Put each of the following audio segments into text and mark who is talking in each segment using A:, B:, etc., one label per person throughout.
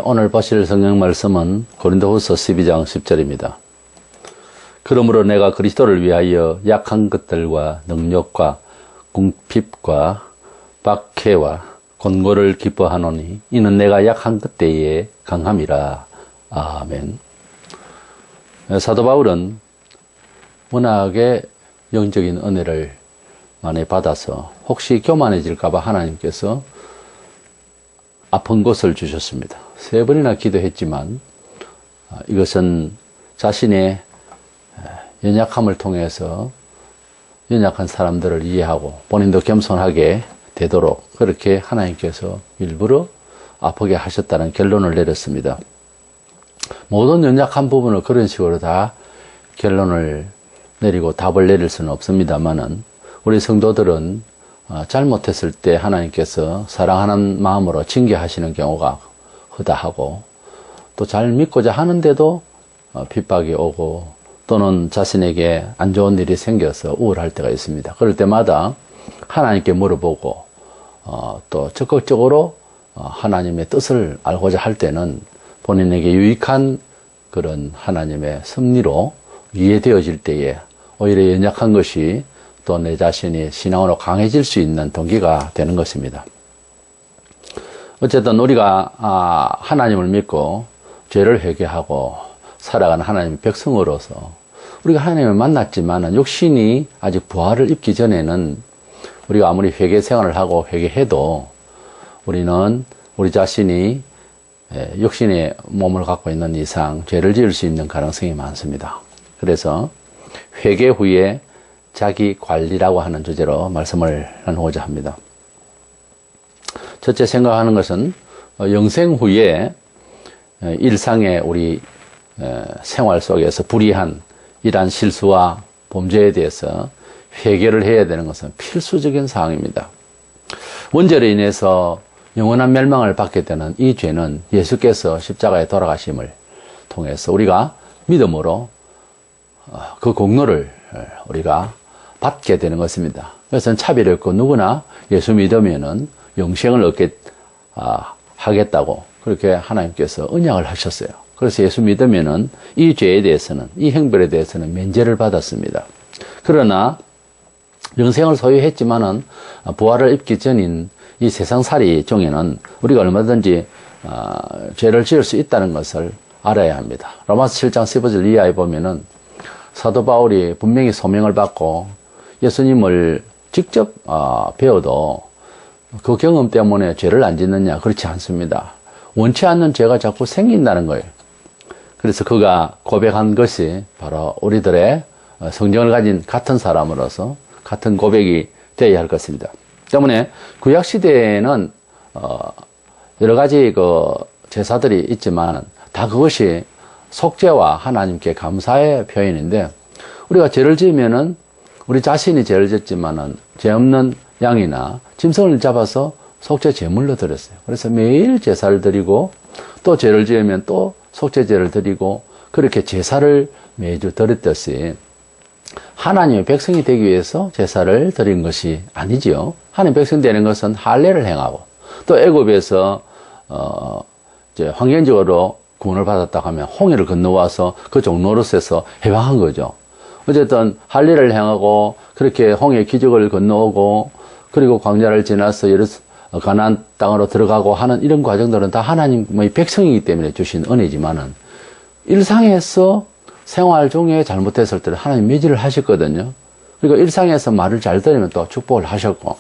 A: 오늘 보실 성경 말씀은 고린도후서 12장 10절입니다. 그러므로 내가 그리스도를 위하여 약한 것들과 능력과 궁핍과 박해와 곤고를 기뻐하노니 이는 내가 약한 것 때에 강함이라. 아멘. 사도 바울은 워낙에 영적인 은혜를 많이 받아서 혹시 교만해질까봐 하나님께서 아픈 것을 주셨습니다. 3번이나 기도했지만 이것은 자신의 연약함을 통해서 연약한 사람들을 이해하고 본인도 겸손하게 되도록 그렇게 하나님께서 일부러 아프게 하셨다는 결론을 내렸습니다. 모든 연약한 부분을 그런 식으로 다 결론을 내리고 답을 내릴 수는 없습니다만은 우리 성도들은 잘못했을 때 하나님께서 사랑하는 마음으로 징계하시는 경우가 허다하고 또 잘 믿고자 하는데도 핍박이 오고 또는 자신에게 안 좋은 일이 생겨서 우울할 때가 있습니다. 그럴 때마다 하나님께 물어보고 또 적극적으로 하나님의 뜻을 알고자 할 때는 본인에게 유익한 그런 하나님의 섭리로 이해되어질 때에 오히려 연약한 것이 또 내 자신이 신앙으로 강해질 수 있는 동기가 되는 것입니다. 어쨌든 우리가 하나님을 믿고 죄를 회개하고 살아가는 하나님의 백성으로서 우리가 하나님을 만났지만 육신이 아직 부활을 입기 전에는 우리가 아무리 회개 생활을 하고 회개해도 우리는 우리 자신이 육신의 몸을 갖고 있는 이상 죄를 지을 수 있는 가능성이 많습니다. 그래서 회개 후에 자기 관리라고 하는 주제로 말씀을 나누고자 합니다. 첫째 생각하는 것은 영생 후에 일상의 우리 생활 속에서 불의한 이러한 실수와 범죄에 대해서 회개를 해야 되는 것은 필수적인 사항입니다. 원죄로 인해서 영원한 멸망을 받게 되는 이 죄는 예수께서 십자가에 돌아가심을 통해서 우리가 믿음으로 그 공로를 우리가 받게 되는 것입니다. 그래서 차별이 없고 누구나 예수 믿으면은 영생을 얻게 하겠다고 그렇게 하나님께서 언약을 하셨어요. 그래서 예수 믿으면은 이 죄에 대해서는 이 행벌에 대해서는 면제를 받았습니다. 그러나 영생을 소유했지만은 부활을 입기 전인 이 세상살이 중에는 우리가 얼마든지 죄를 지을 수 있다는 것을 알아야 합니다. 로마서 7장 15절 이하에 보면은 사도 바울이 분명히 소명을 받고 예수님을 직접 배워도 그 경험 때문에 죄를 안 짓느냐? 그렇지 않습니다. 원치 않는 죄가 자꾸 생긴다는 거예요. 그래서 그가 고백한 것이 바로 우리들의 성경을 가진 같은 사람으로서 같은 고백이 되어야 할 것입니다. 때문에 구약시대에는 여러 가지 제사들이 있지만 다 그것이 속죄와 하나님께 감사의 표현인데 우리가 죄를 지으면은 우리 자신이 죄를 졌지만은 죄 없는 양이나 짐승을 잡아서 속죄 제물로 드렸어요. 그래서 매일 제사를 드리고 또 죄를 지으면 또 속죄제를 드리고 그렇게 제사를 매주 드렸듯이 하나님의 백성이 되기 위해서 제사를 드린 것이 아니지요. 하나님의 백성 되는 것은 할례를 행하고 또 애굽에서 이제 환경적으로 구원을 받았다고 하면 홍해를 건너와서 그 종로로서에서 해방한 거죠. 어쨌든 할례를 행하고 그렇게 홍해 기적을 건너오고 그리고 광야를 지나서 가나안 땅으로 들어가고 하는 이런 과정들은 다 하나님의 백성이기 때문에 주신 은혜지만은 일상에서 생활 중에 잘못했을 때는 하나님 매질을 하셨거든요. 그리고 일상에서 말을 잘 들으면 또 축복을 하셨고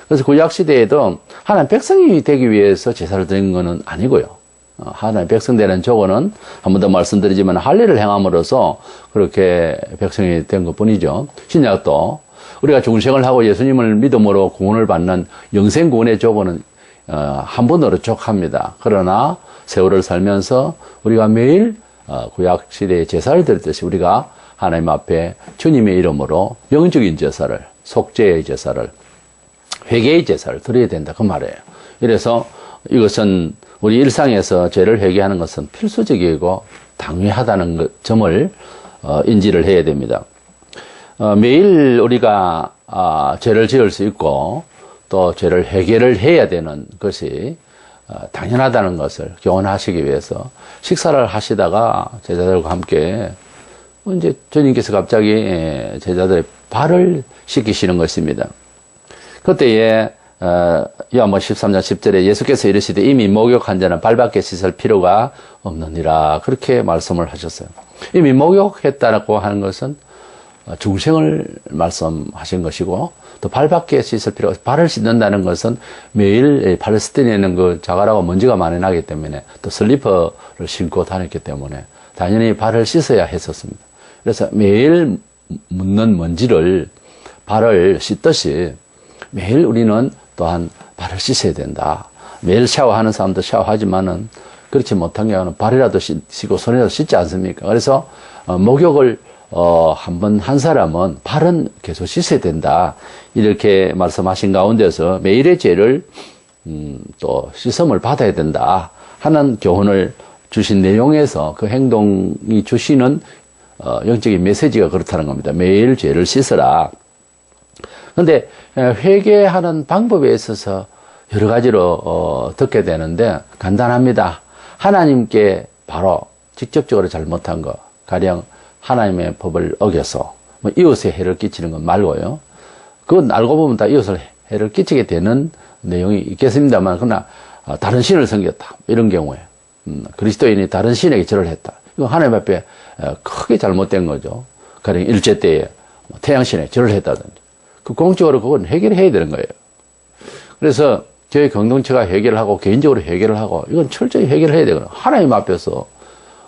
A: 그래서 구약시대에도 하나님 백성이 되기 위해서 제사를 드린 것은 아니고요. 하나님 백성 되는 조건은 한 번 더 말씀드리지만 할례를 행함으로써 그렇게 백성이 된 것뿐이죠. 신약도 우리가 중생을 하고 예수님을 믿음으로 구원을 받는 영생 구원의 조건은 한 번으로 족합니다. 그러나 세월을 살면서 우리가 매일 구약 시대의 제사를 드렸듯이 우리가 하나님 앞에 주님의 이름으로 영적인 제사를, 속죄의 제사를, 회개의 제사를 드려야 된다 그 말이에요. 이래서 이것은 우리 일상에서 죄를 회개하는 것은 필수적이고 당위하다는 점을 인지를 해야 됩니다. 매일 우리가 죄를 지을 수 있고 또 죄를 회개를 해야 되는 것이 당연하다는 것을 교훈하시기 위해서 식사를 하시다가 제자들과 함께 이제 주님께서 갑자기 제자들의 발을 씻기시는 것입니다. 그때에 요한복음 13장 10절에 예수께서 이르시되 이미 목욕한 자는 발밖에 씻을 필요가 없느니라 그렇게 말씀을 하셨어요. 이미 목욕했다고 하는 것은 중생을 말씀하신 것이고 또 발밖에 씻을 필요가 발을 씻는다는 것은 매일 발을 씻을 때는 그 자갈하고 먼지가 많이 나기 때문에 또 슬리퍼를 신고 다녔기 때문에 당연히 발을 씻어야 했었습니다. 그래서 매일 묻는 먼지를 발을 씻듯이 매일 우리는 또한 발을 씻어야 된다. 매일 샤워하는 사람도 샤워하지만은 그렇지 못한 경우는 발이라도 씻고 손이라도 씻지 않습니까? 그래서 목욕을 한번 한 사람은 발은 계속 씻어야 된다. 이렇게 말씀하신 가운데서 매일의 죄를 또 씻음을 받아야 된다 하는 교훈을 주신 내용에서 그 행동이 주시는 영적인 메시지가 그렇다는 겁니다. 매일 죄를 씻어라. 그런데 회개하는 방법에 있어서 여러 가지로 듣게 되는데 간단합니다. 하나님께 바로 직접적으로 잘못한 거, 가령 하나님의 법을 어겨서 이웃에 해를 끼치는 것 말고요. 그건 알고 보면 다 이웃을 해를 끼치게 되는 내용이 있겠습니다만, 그러나 다른 신을 섬겼다 이런 경우에 그리스도인이 다른 신에게 절을 했다. 이거 하나님 앞에 크게 잘못된 거죠. 가령 일제 때에 태양신에 절을 했다든지. 그 공적으로 그건 해결해야 되는 거예요. 그래서 저희 공동체가 해결을 하고 개인적으로 해결을 하고 이건 철저히 해결을 해야 되거든요. 하나님 앞에서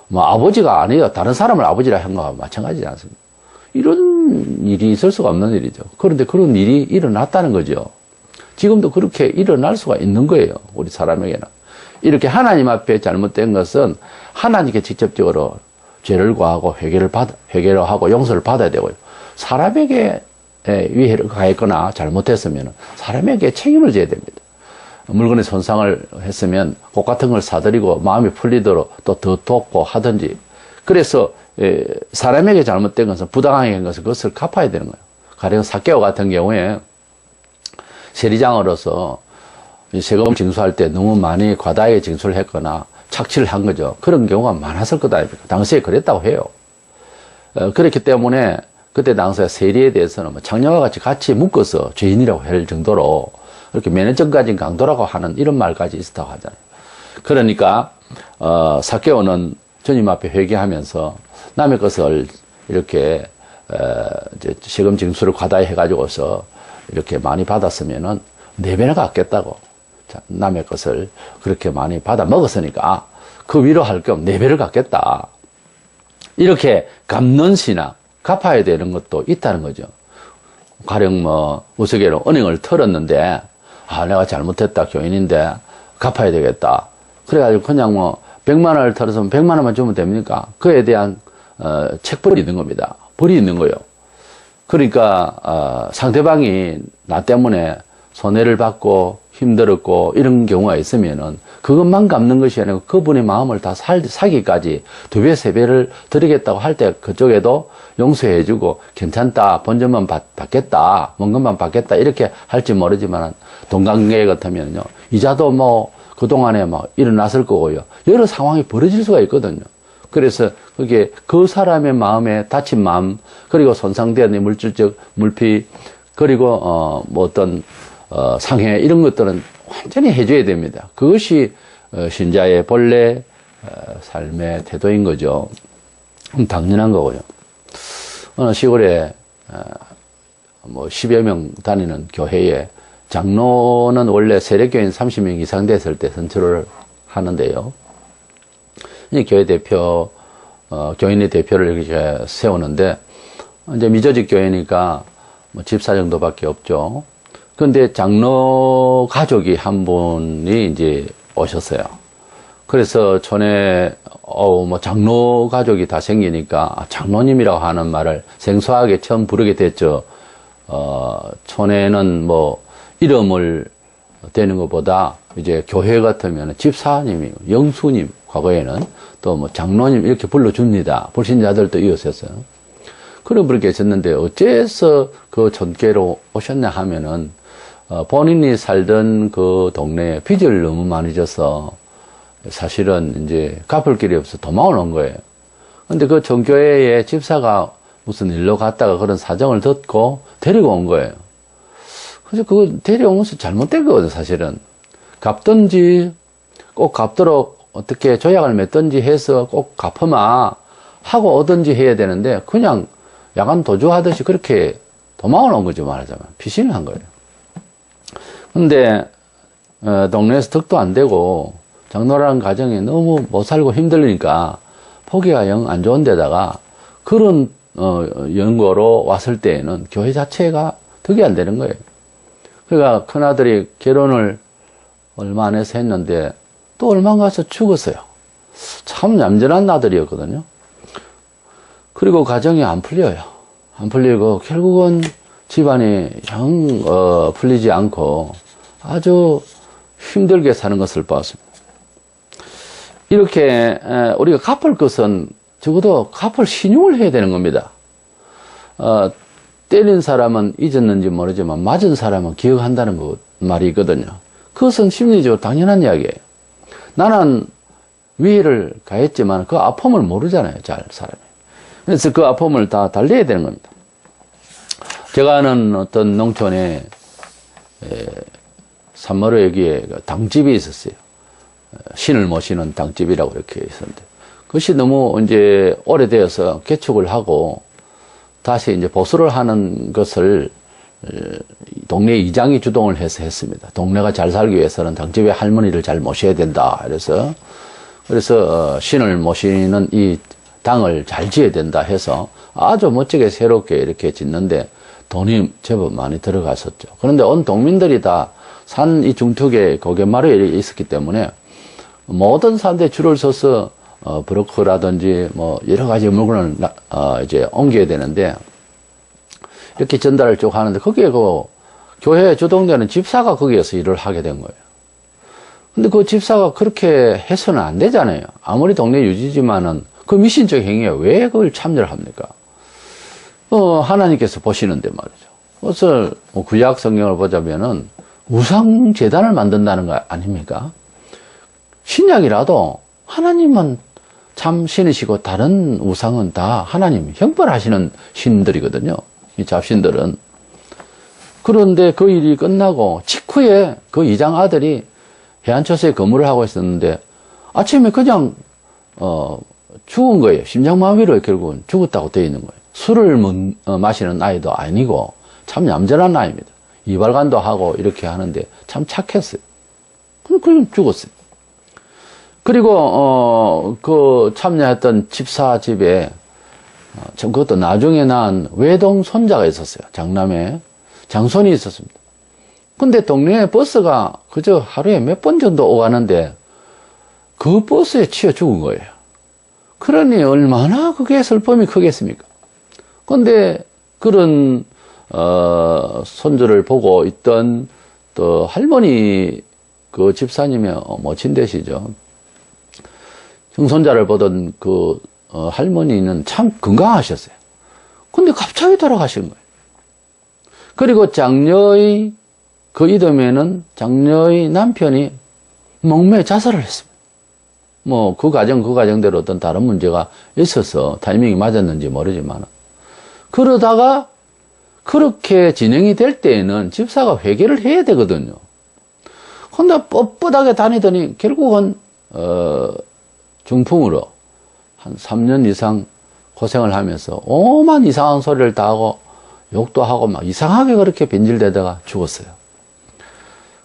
A: 뭐 아버지가 아니라 다른 사람을 아버지라 한 거와 마찬가지지 않습니까? 이런 일이 있을 수가 없는 일이죠. 그런데 그런 일이 일어났다는 거죠. 지금도 그렇게 일어날 수가 있는 거예요. 우리 사람에게는. 이렇게 하나님 앞에 잘못된 것은 하나님께 직접적으로 죄를 구하고 회개를 하고 용서를 받아야 되고요. 사람에게 위해를 가했거나 잘못했으면 사람에게 책임을 져야 됩니다. 물건에 손상을 했으면 꼭 같은 걸 사드리고 마음이 풀리도록 또 더 돕고 하든지. 그래서 사람에게 잘못된 것은 부당하게 한 것은 그것을 갚아야 되는 거예요. 가령 삭개오 같은 경우에 세리장으로서 세금 징수할 때 너무 많이 과다하게 징수를 했거나 착취를 한 거죠. 그런 경우가 많았을 거다 아닙니까? 당시에 그랬다고 해요. 그렇기 때문에 그때 당시에 세리에 대해서는 창녀와 같이 묶어서 죄인이라고 할 정도로 그렇게 면허증까지 강도라고 하는 이런 말까지 있었다고 하잖아요. 그러니까 삭개오는 주님 앞에 회개하면서 남의 것을 이렇게 이제 세금 징수를 과다히 해가지고서 이렇게 많이 받았으면은 4배나 갚겠다고. 남의 것을 그렇게 많이 받아 먹었으니까 그 위로 할 겸 4배를 갚겠다. 이렇게 갚는 신앙, 갚아야 되는 것도 있다는 거죠. 가령 우스개로 은행을 털었는데 내가 잘못했다, 교인인데 갚아야 되겠다. 그래가지고 그냥 100만 원을 털어서 100만 원만 주면 됩니까? 그에 대한 책벌이 있는 겁니다. 벌이 있는 거예요. 그러니까 상대방이 나 때문에 손해를 받고 힘들었고 이런 경우가 있으면은 그것만 갚는 것이 아니고 그분의 마음을 다 사기까지 2배, 3배를 드리겠다고 할 때 그쪽에도 용서해주고 괜찮다, 본전만 받겠다, 먼 것만 받겠다 이렇게 할지 모르지만 돈 관계 같으면요 이자도 그동안에 일어났을 거고요 여러 상황이 벌어질 수가 있거든요. 그래서 그게 그 사람의 마음에 다친 마음 그리고 손상된 물질적 물피 그리고 어떤 상해 이런 것들은 완전히 해줘야 됩니다. 그것이 신자의 본래 삶의 태도인 거죠. 당연한 거고요. 어느 시골에 10여 명 다니는 교회에 장로는 원래 세력교인 30명 이상 됐을 때 선출을 하는데요. 이 교회 대표, 교인의 대표를 이렇게 세우는데 이제 미조직 교회니까 집사 정도밖에 없죠. 그런데 장로 가족이 한 분이 이제 오셨어요. 그래서 전에 장로 가족이 다 생기니까 장로님이라고 하는 말을 생소하게 처음 부르게 됐죠. 촌에는 이름을 대는 것보다 이제 교회 같으면 집사님이 영수님 과거에는 또 장로님 이렇게 불러줍니다. 불신자들도 이었었어요. 그런 분이 계셨는데 어째서 그 전께로 오셨냐 하면은 본인이 살던 그 동네에 빚을 너무 많이 져서 사실은 이제 갚을 길이 없어 도망을 온 거예요. 근데 그 종교회의 집사가 무슨 일로 갔다가 그런 사정을 듣고 데리고 온 거예요. 그래서 그거 데려오면서 잘못된 거거든요, 사실은. 갚든지 꼭 갚도록 어떻게 조약을 맺든지 해서 꼭 갚으마 하고 오든지 해야 되는데 그냥 야간 도주하듯이 그렇게 도망을 온 거죠, 말하자면. 피신을 한 거예요. 근데 동네에서 덕도 안 되고 장로라는 가정이 너무 못 살고 힘들으니까 포기가 영 안 좋은 데다가 그런 연고로 왔을 때에는 교회 자체가 덕이 안 되는 거예요. 그러니까 큰아들이 결혼을 얼마 안 해서 했는데 또 얼마 안 가서 죽었어요. 참 얌전한 아들이었거든요. 그리고 가정이 안 풀려요. 안 풀리고 결국은 집안이 영 풀리지 않고 아주 힘들게 사는 것을 봤습니다. 이렇게 우리가 갚을 것은 적어도 갚을 신용을 해야 되는 겁니다. 때린 사람은 잊었는지 모르지만 맞은 사람은 기억한다는 것 말이 있거든요. 그것은 심리적으로 당연한 이야기예요. 나는 위해를 가했지만 그 아픔을 모르잖아요, 잘 사람이. 그래서 그 아픔을 다 달래야 되는 겁니다. 제가 아는 어떤 농촌에 산마루 여기에 당집이 있었어요. 신을 모시는 당집이라고 이렇게 있었는데 그것이 너무 이제 오래되어서 개축을 하고 다시 이제 보수를 하는 것을 동네 이장이 주동을 해서 했습니다. 동네가 잘 살기 위해서는 당집의 할머니를 잘 모셔야 된다. 그래서 신을 모시는 이 당을 잘 지어야 된다 해서 아주 멋지게 새롭게 이렇게 짓는데 돈이 제법 많이 들어갔었죠. 그런데 온 동민들이 다 산 이 중턱에 고갯마루에 있었기 때문에 모든 산대 줄을 서서 브로커라든지 뭐 여러 가지 물건을 이제 옮겨야 되는데 이렇게 전달을 쭉 하는데 거기에 그 교회에 주동되는 집사가 거기에서 일을 하게 된 거예요. 근데 그 집사가 그렇게 해서는 안 되잖아요. 아무리 동네 유지지만은 그 미신적 행위에 왜 그걸 참여를 합니까? 하나님께서 보시는데 말이죠. 그래서 구약 성경을 보자면은 우상 제단을 만든다는 거 아닙니까? 신약이라도 하나님은 참 신이시고 다른 우상은 다 하나님 형벌하시는 신들이거든요. 이 잡신들은. 그런데 그 일이 끝나고 직후에 그 이장 아들이 해안초소에 근무를 하고 있었는데 아침에 그냥 죽은 거예요. 심장마비로 결국은 죽었다고 되어 있는 거예요. 술을 마시는 아이도 아니고 참 얌전한 아이입니다. 이발관도 하고 이렇게 하는데 참 착했어요. 그럼 죽었어요. 그리고 그 참여했던 집사 집에 그것도 나중에 낳은 외동 손자가 있었어요. 장남에 장손이 있었습니다. 근데 동네에 버스가 그저 하루에 몇 번 정도 오가는데 그 버스에 치여 죽은 거예요. 그러니 얼마나 그게 슬픔이 크겠습니까? 근데 그런 손주를 보고 있던 또 할머니 그 집사님의 모친 되시죠. 형손자를 보던 그 할머니는 참 건강하셨어요. 근데 갑자기 돌아가신 거예요. 그리고 장녀의 그 이듬해는 장녀의 남편이 목매에 자살을 했습니다. 뭐 그 가정대로 어떤 다른 문제가 있어서 타이밍이 맞았는지 모르지만 그러다가 그렇게 진행이 될 때에는 집사가 회개를 해야 되거든요. 근데 뻣뻣하게 다니더니 결국은 중풍으로 한 3년 이상 고생을 하면서 오만 이상한 소리를 다 하고 욕도 하고 막 이상하게 그렇게 변질되다가 죽었어요.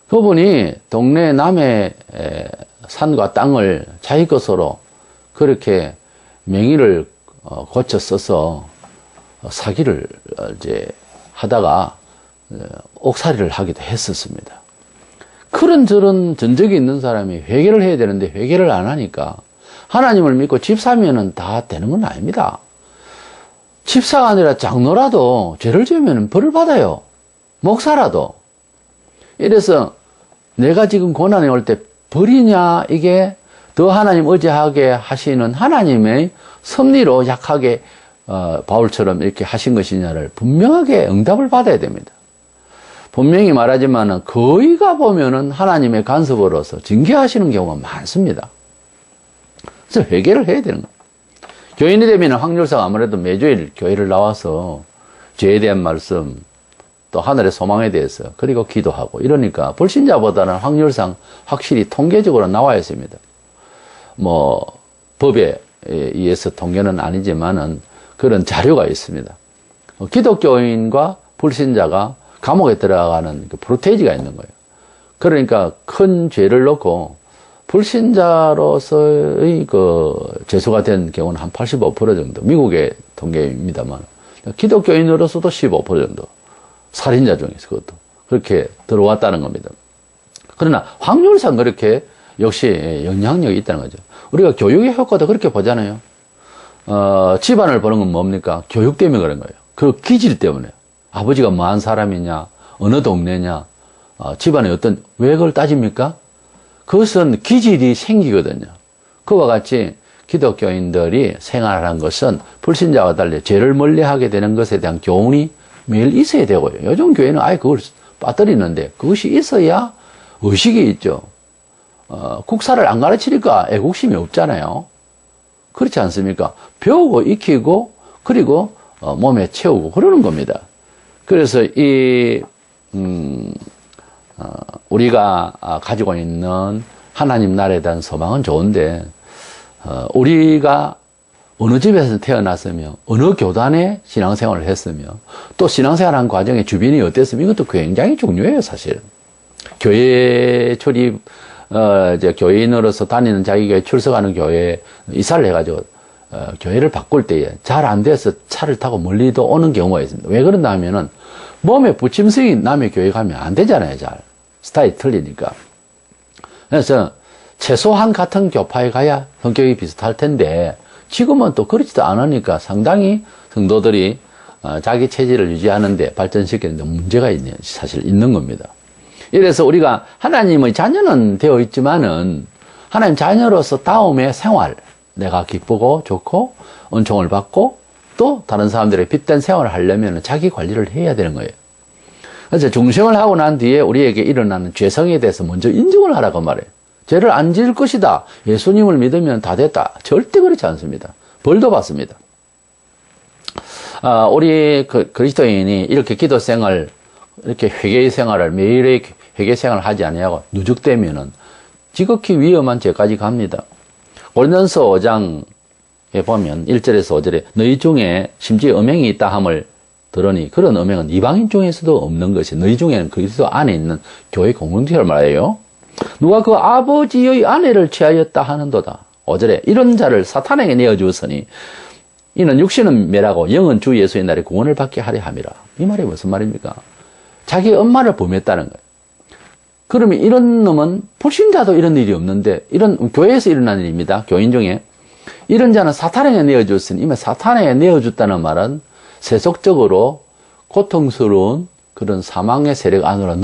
A: 그분이 동네 남의 산과 땅을 자기 것으로 그렇게 명의를 고쳐 써서 사기를 이제 하다가 옥살이를 하기도 했었습니다. 그런저런 전적이 있는 사람이 회개를 해야 되는데 회개를 안 하니까 하나님을 믿고 집사면은 다 되는 건 아닙니다. 집사가 아니라 장로라도 죄를 지으면 벌을 받아요. 목사라도. 이래서 내가 지금 고난에 올 때 벌이냐 이게 더 하나님 의지하게 하시는 하나님의 섭리로 약하게 바울처럼 이렇게 하신 것이냐를 분명하게 응답을 받아야 됩니다. 분명히 말하지만은 거의가 보면은 하나님의 간섭으로서 징계하시는 경우가 많습니다. 그래서 회개를 해야 되는 거예요. 교인이 되면 확률상 아무래도 매주일 교회를 나와서 죄에 대한 말씀, 또 하늘의 소망에 대해서, 그리고 기도하고 이러니까 불신자보다는 확률상 확실히 통계적으로 나와 있습니다. 뭐 법에 의해서 통계는 아니지만은 그런 자료가 있습니다. 기독교인과 불신자가 감옥에 들어가는 그 프로테이지가 있는 거예요. 그러니까 큰 죄를 넣고 불신자로서의 그 죄수가 된 경우는 한 85% 정도, 미국의 통계입니다만, 기독교인으로서도 15% 정도, 살인자 중에서 그것도 그렇게 들어왔다는 겁니다. 그러나 확률상 그렇게 역시 영향력이 있다는 거죠. 우리가 교육의 효과도 그렇게 보잖아요. 집안을 보는 건 뭡니까? 교육 때문에 그런 거예요. 그 기질 때문에. 아버지가 뭐한 사람이냐, 어느 동네냐, 집안에 왜 그걸 따집니까? 그것은 기질이 생기거든요. 그와 같이 기독교인들이 생활하는 것은 불신자와 달리 죄를 멀리하게 되는 것에 대한 교훈이 매일 있어야 되고요. 요즘 교회는 아예 그걸 빠뜨리는데 그것이 있어야 의식이 있죠. 국사를 안 가르치니까 애국심이 없잖아요. 그렇지 않습니까? 배우고 익히고 그리고 몸에 채우고 그러는 겁니다. 그래서 우리가 가지고 있는 하나님 나라에 대한 소망은 좋은데, 우리가 어느 집에서 태어났으며, 어느 교단에 신앙생활을 했으며, 또 신앙생활한 과정에 주변이 어땠으며, 이것도 굉장히 중요해요, 사실. 교회 출입, 이제 교인으로서 다니는 자기 교회 출석하는 교회에 이사를 해가지고, 교회를 바꿀 때에 잘 안 돼서 차를 타고 멀리도 오는 경우가 있습니다. 왜 그런가 하면은, 몸에 부침성이 남의 교회 가면 안 되잖아요, 잘. 스타일이 틀리니까. 그래서 최소한 같은 교파에 가야 성격이 비슷할 텐데 지금은 또 그렇지도 않으니까 상당히 성도들이 자기 체질을 유지하는데 발전시키는데 문제가 사실 있는 겁니다. 이래서 우리가 하나님의 자녀는 되어 있지만은 하나님 자녀로서 다음의 생활, 내가 기쁘고 좋고 은총을 받고 또 다른 사람들의 빗된 생활을 하려면 자기 관리를 해야 되는 거예요. 그래서 중생을 하고 난 뒤에 우리에게 일어나는 죄성에 대해서 먼저 인정을 하라고 말해요. 죄를 안 지을 것이다. 예수님을 믿으면 다 됐다. 절대 그렇지 않습니다. 벌도 받습니다. 우리 그리스도인이 이렇게 기도 생활, 이렇게 회개의 생활을, 매일의 회개 생활을 하지 아니하고 누적되면은 지극히 위험한 죄까지 갑니다. 고린도전서 5장에 보면 1절에서 5절에 너희 중에 심지어 음행이 있다 함을 들으니 그런 음행은 이방인 중에서도 없는 것이 너희 중에는 그리스도 안에 있는 교회 공동체를 말해요. 누가 그 아버지의 아내를 취하였다 하는도다. 5절에 이런 자를 사탄에게 내어주었으니 이는 육신은 멸하고 영은 주 예수의 날에 구원을 받게 하려 함이라. 이 말이 무슨 말입니까? 자기 엄마를 범했다는 거예요. 그러면 이런 놈은 불신자도 이런 일이 없는데 이런 교회에서 일어난 일입니다. 교인 중에 이런 자는 사탄에게 내어줬으니 이미 사탄에게 내어줬다는 말은 세속적으로 고통스러운 그런 사망의 세력 안으로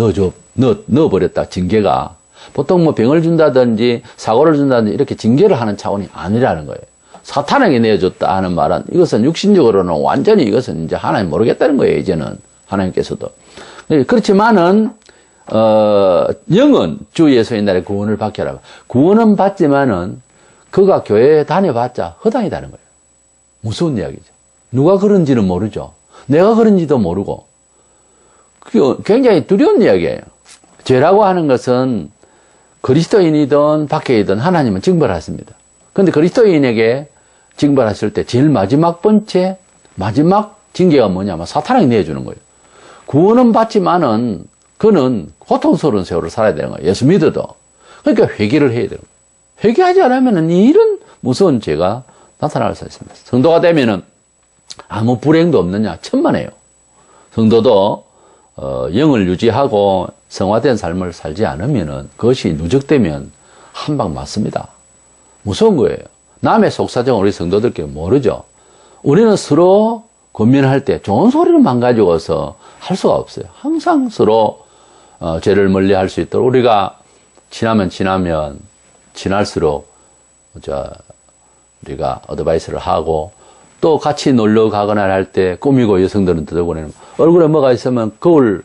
A: 넣어버렸다. 징계가. 보통 뭐 병을 준다든지 사고를 준다든지 이렇게 징계를 하는 차원이 아니라는 거예요. 사탄에게 내어줬다 하는 말은 이것은 육신적으로는 완전히 이것은 이제 하나님 모르겠다는 거예요. 이제는 하나님께서도. 그렇지만은 영은 주 예수의 날에 구원을 받게 하라고. 구원은 받지만은 그가 교회에 다녀봤자 허당이다는 거예요. 무서운 이야기죠. 누가 그런지는 모르죠. 내가 그런지도 모르고. 그게 굉장히 두려운 이야기예요. 죄라고 하는 것은 그리스도인이든 밖에이든 하나님은 징벌하십니다. 그런데 그리스도인에게 징벌하실 때 제일 마지막 번째, 마지막 징계가 뭐냐면 사탄에게 내주는 거예요. 구원은 받지만은 그는 고통스러운 세월을 살아야 되는 거예요. 예수 믿어도. 그러니까 회개를 해야 되는 거예요. 회개하지 않으면 이런 무서운 죄가 나타날 수 있습니다. 성도가 되면은 아무 불행도 없느냐? 천만에요. 성도도 영을 유지하고 성화된 삶을 살지 않으면은 그것이 누적되면 한 방 맞습니다. 무서운 거예요. 남의 속사정을 우리 성도들께 모르죠. 우리는 서로 권면할 때 좋은 소리를만 가지고서 할 수가 없어요. 항상 서로 죄를 멀리할 수 있도록 우리가 지날수록 우리가 어드바이스를 하고 또 같이 놀러 가거나 할 때 꾸미고 여성들은 들어보내는 얼굴에 뭐가 있으면 거울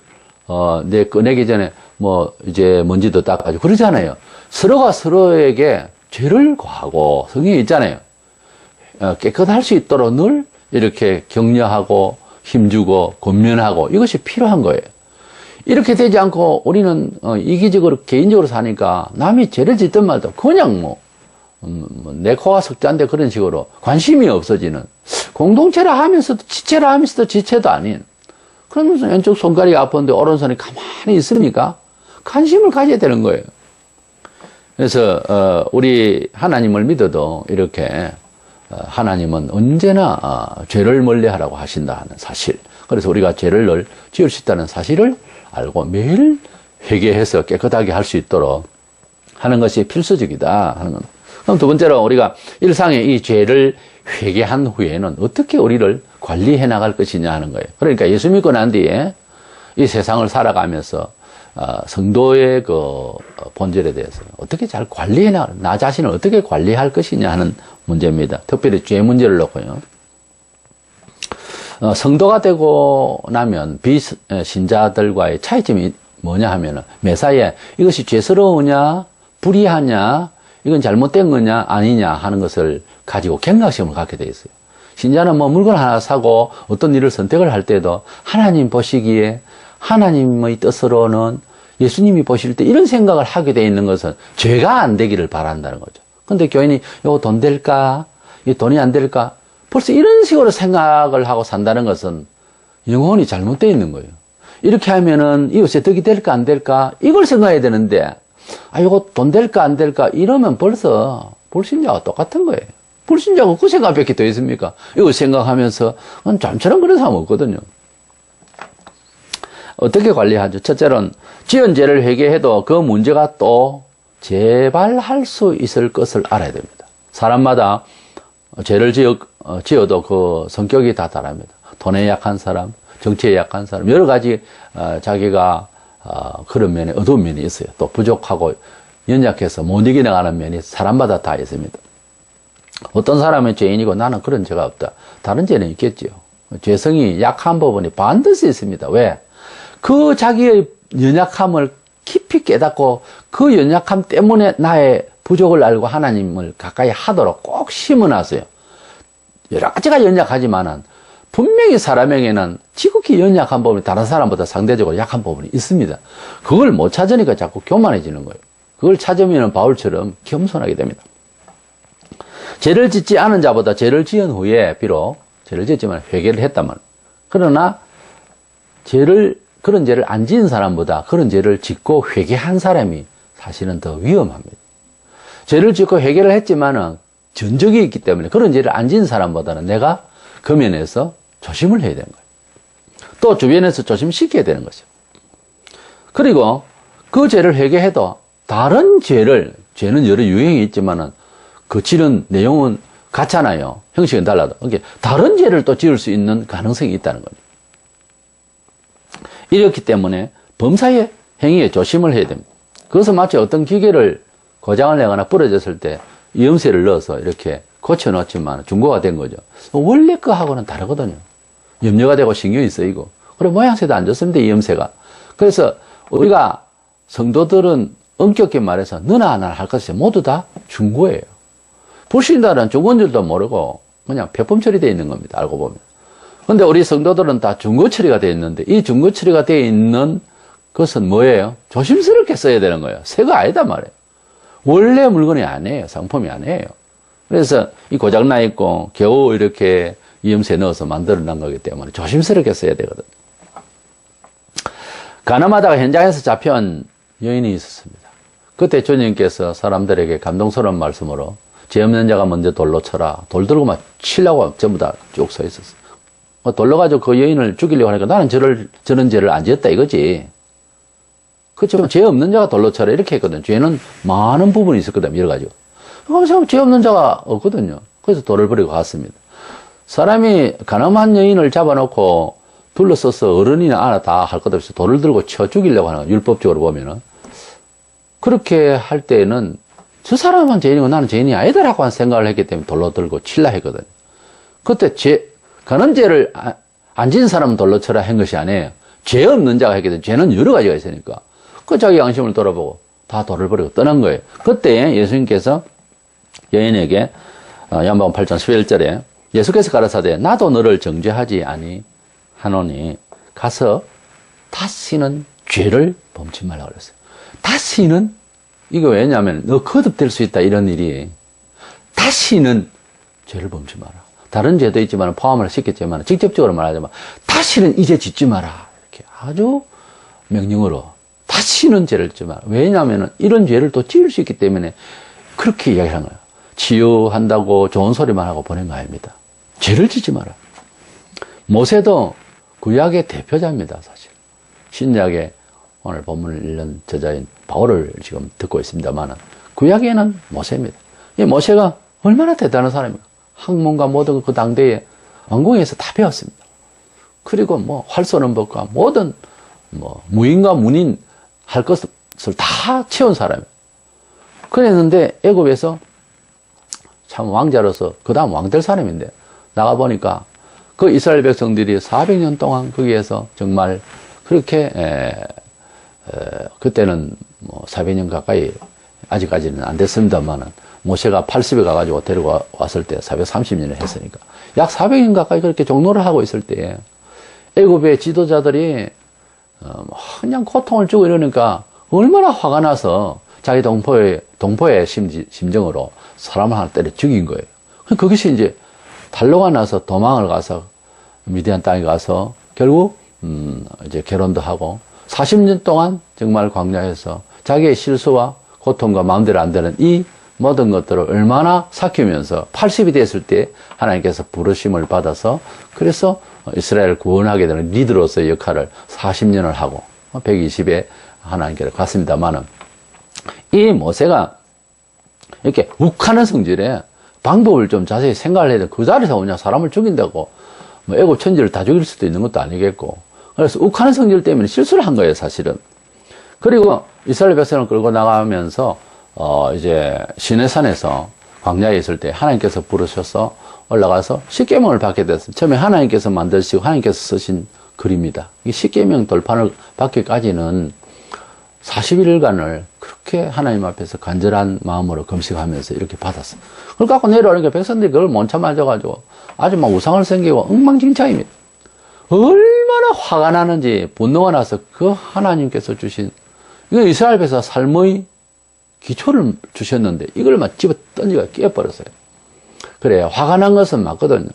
A: 내 꺼내기 전에 뭐 이제 먼지도 닦아주고 그러잖아요. 서로가 서로에게 죄를 고하고 성경에 있잖아요. 깨끗할 수 있도록 늘 이렇게 격려하고 힘주고 권면하고 이것이 필요한 거예요. 이렇게 되지 않고 우리는 이기적으로 개인적으로 사니까 남이 죄를 짓든 말든 그냥 내 코가 석자인데 그런 식으로 관심이 없어지는 공동체라 하면서도 지체라 하면서도 지체도 아닌 그러면서 왼쪽 손가락이 아픈데 오른손이 가만히 있으니까 관심을 가져야 되는 거예요. 그래서 우리 하나님을 믿어도 이렇게 하나님은 언제나 죄를 멀리하라고 하신다 하는 사실. 그래서 우리가 죄를 늘 지을 수 있다는 사실을 알고 매일 회개해서 깨끗하게 할 수 있도록 하는 것이 필수적이다 하는 것. 그럼 두 번째로 우리가 일상의 이 죄를 회개한 후에는 어떻게 우리를 관리해 나갈 것이냐 하는 거예요. 그러니까 예수 믿고 난 뒤에 이 세상을 살아가면서 성도의 그 본질에 대해서 어떻게 잘 관리해 나갈, 나 자신을 어떻게 관리할 것이냐 하는 문제입니다. 특별히 죄 문제를 놓고요. 성도가 되고 나면 비신자들과의 차이점이 뭐냐 하면은 매사에 이것이 죄스러우냐, 불의하냐, 이건 잘못된 거냐, 아니냐 하는 것을 가지고 경각심을 갖게 돼 있어요. 신자는 뭐 물건 하나 사고 어떤 일을 선택을 할 때도 하나님 보시기에 하나님의 뜻으로는 예수님이 보실 때 이런 생각을 하게 돼 있는 것은 죄가 안 되기를 바란다는 거죠. 근데 교인이 이거 돈 될까? 이 돈이 안 될까? 벌써 이런 식으로 생각을 하고 산다는 것은 영혼이 잘못되어 있는 거예요. 이렇게 하면은 이것에 덕이 될까 안 될까? 이걸 생각해야 되는데 이거 돈 될까 안 될까? 이러면 벌써 불신자와 똑같은 거예요. 불신자가 그 생각밖에 더 있습니까? 이거 생각하면서 잠처럼 그런 사람 없거든요. 어떻게 관리하죠? 첫째로는 지은 죄를 회개해도 그 문제가 또 재발할 수 있을 것을 알아야 됩니다. 사람마다 죄를 지어도 그 성격이 다 다릅니다. 돈에 약한 사람, 정치에 약한 사람, 여러 가지 자기가 그런 면에 어두운 면이 있어요. 또 부족하고 연약해서 못 이겨나가는 면이 사람마다 다 있습니다. 어떤 사람은 죄인이고 나는 그런 죄가 없다. 다른 죄는 있겠지요. 죄성이 약한 부분이 반드시 있습니다. 왜? 그 자기의 연약함을 깊이 깨닫고 그 연약함 때문에 나의 부족을 알고 하나님을 가까이 하도록 꼭 심어놨어요. 여러 가지가 연약하지만은 분명히 사람에게는 지극히 연약한 부분이 다른 사람보다 상대적으로 약한 부분이 있습니다. 그걸 못 찾으니까 자꾸 교만해지는 거예요. 그걸 찾으면 바울처럼 겸손하게 됩니다. 죄를 짓지 않은 자보다 죄를 지은 후에 비록 죄를 짓지만 회개를 했다면 그러나 그런 죄를 안 지은 사람보다 그런 죄를 짓고 회개한 사람이 사실은 더 위험합니다. 죄를 짓고 회개를 했지만은 전적이 있기 때문에 그런 죄를 안 지은 사람보다는 내가 그 면에서 조심을 해야 되는 거예요. 또 주변에서 조심시켜야 되는 거죠. 그리고 그 죄를 회개해도 다른 죄는 여러 유형이 있지만은 그 지는 내용은 같잖아요. 형식은 달라도. 그러니까 다른 죄를 또 지을 수 있는 가능성이 있다는 거죠. 이렇기 때문에 범사의 행위에 조심을 해야 됩니다. 그것은 마치 어떤 기계를 고장을 내거나 부러졌을 때 이음새를 넣어서 이렇게 고쳐놓지만 중고가 된 거죠. 원래 거하고는 다르거든요. 염려가 되고 신경이 쓰이고. 그리고 모양새도 안 좋습니다, 이음새가. 그래서 우리가 성도들은 엄격히 말해서 너나 나나 할 것이 모두 다 중고예요. 불신자는 중고인 줄도 모르고 그냥 폐품 처리되어 있는 겁니다, 알고 보면. 근데 우리 성도들은 다 중고 처리가 되어 있는데 이 중고 처리가 되어 있는 것은 뭐예요? 조심스럽게 써야 되는 거예요. 새거 아니다 말이에요. 원래 물건이 아니에요. 상품이 아니에요. 그래서 이 고장나 있고 겨우 이렇게 이음새 넣어서 만들어 놓은 거기 때문에 조심스럽게 써야 되거든요. 가늠하다가 현장에서 잡혀온 여인이 있었습니다. 그때 주님께서 사람들에게 감동스러운 말씀으로 죄 없는 자가 먼저 돌로 쳐라. 돌 들고 막 치려고 전부 다 쭉 서 있었어요. 돌로 가지고 그 여인을 죽이려고 하니까 나는 저런 죄를 안 지었다 이거지. 그렇지만 죄 없는 자가 돌로 쳐라 이렇게 했거든요. 죄는 많은 부분이 있었거든요. 여러 가지고. 그래서 죄 없는 자가 없거든요. 그래서 돌을 버리고 갔습니다. 사람이 가늠한 여인을 잡아놓고 둘러서서 어른이나 아나 다 할 것 없이 돌을 들고 쳐 죽이려고 하는 거예요. 율법적으로 보면은. 그렇게 할 때는 저 사람은 죄인이고 나는 죄인이 아니다라고 한 생각을 했기 때문에 돌로 들고 칠라 했거든요. 그때 가늠죄를 안 지은 사람은 돌로 쳐라 한 것이 아니에요. 죄 없는 자가 했기 때문에 죄는 여러 가지가 있으니까 그 자기 양심을 돌아보고 다 돌을 버리고 떠난 거예요. 그때 예수님께서 여인에게 요한복음 8장 11절에 예수께서 가라사대 나도 너를 정죄하지 아니하노니 가서 다시는 죄를 범치 말라고 그랬어요. 다시는 이거 왜냐하면 너 거듭될 수 있다 이런 일이 다시는 죄를 범치 마라. 다른 죄도 있지만 포함을 시켰지만 직접적으로 말하자면 다시는 이제 짓지 마라. 이렇게 아주 명령으로 다시는 죄를 짓지 마라. 왜냐하면 이런 죄를 또 지을 수 있기 때문에 그렇게 이야기하는 거예요. 치유한다고 좋은 소리만 하고 보낸 거 아닙니다. 죄를 짓지 마라. 모세도 구약의 대표자입니다, 사실. 신약의 오늘 본문을 읽는 저자인 바울을 지금 듣고 있습니다만 구약에는 모세입니다. 이 모세가 얼마나 대단한 사람입니까? 학문과 모든 그 당대에 왕궁에서 다 배웠습니다. 그리고 뭐 활 쏘는 법과 모든 뭐 무인과 문인 할 것을 다 채운 사람이에요. 그랬는데 애굽에서 참 왕자로서 그 다음 왕 될 사람인데 나가보니까 그 이스라엘 백성들이 400년 동안 거기에서 정말 그렇게 그때는 뭐 400년 가까이 아직까지는 안 됐습니다만은 모세가 80에 가가지고 데리고 왔을 때 430년을 했으니까 약 400년 가까이 그렇게 종노를 하고 있을 때 애굽의 지도자들이 그냥 고통을 주고 이러니까 얼마나 화가 나서 자기 동포의 심정으로 사람을 하나 때려 죽인 거예요. 그것이 이제 달로가 나서 도망을 가서 미디안 땅에 가서 결국 이제 결혼도 하고 40년 동안 정말 광야에서 자기의 실수와 고통과 마음대로 안 되는 이 모든 것들을 얼마나 삭히면서 80이 됐을 때 하나님께서 부르심을 받아서 그래서 이스라엘을 구원하게 되는 리더로서의 역할을 40년을 하고 120에 하나님께로 갔습니다만은 이 모세가 이렇게 욱하는 성질에 방법을 좀 자세히 생각을 해야 돼. 그 자리에서 그냥 사람을 죽인다고 뭐 애국 천지를 다 죽일 수도 있는 것도 아니겠고 그래서 욱하는 성질 때문에 실수를 한 거예요, 사실은. 그리고 이스라엘 백성을 끌고 나가면서 이제 시내산에서 광야에 있을 때 하나님께서 부르셔서 올라가서 십계명을 받게 됐어요. 처음에 하나님께서 만드시고 하나님께서 쓰신 글입니다. 이 십계명 돌판을 받기까지는 40일간을 그렇게 하나님 앞에서 간절한 마음으로 금식하면서 이렇게 받았어요. 그걸 갖고 내려오니까 백성들이 그걸 못 참아줘가지고 아주 막 우상을 생기고 엉망진창입니다. 얼마나 화가 나는지 분노가 나서 그 하나님께서 주신 이거 이스라엘 백성 삶의 기초를 주셨는데 이걸 막 집어 던지가 깨버렸어요. 그래 화가 난 것은 맞거든요.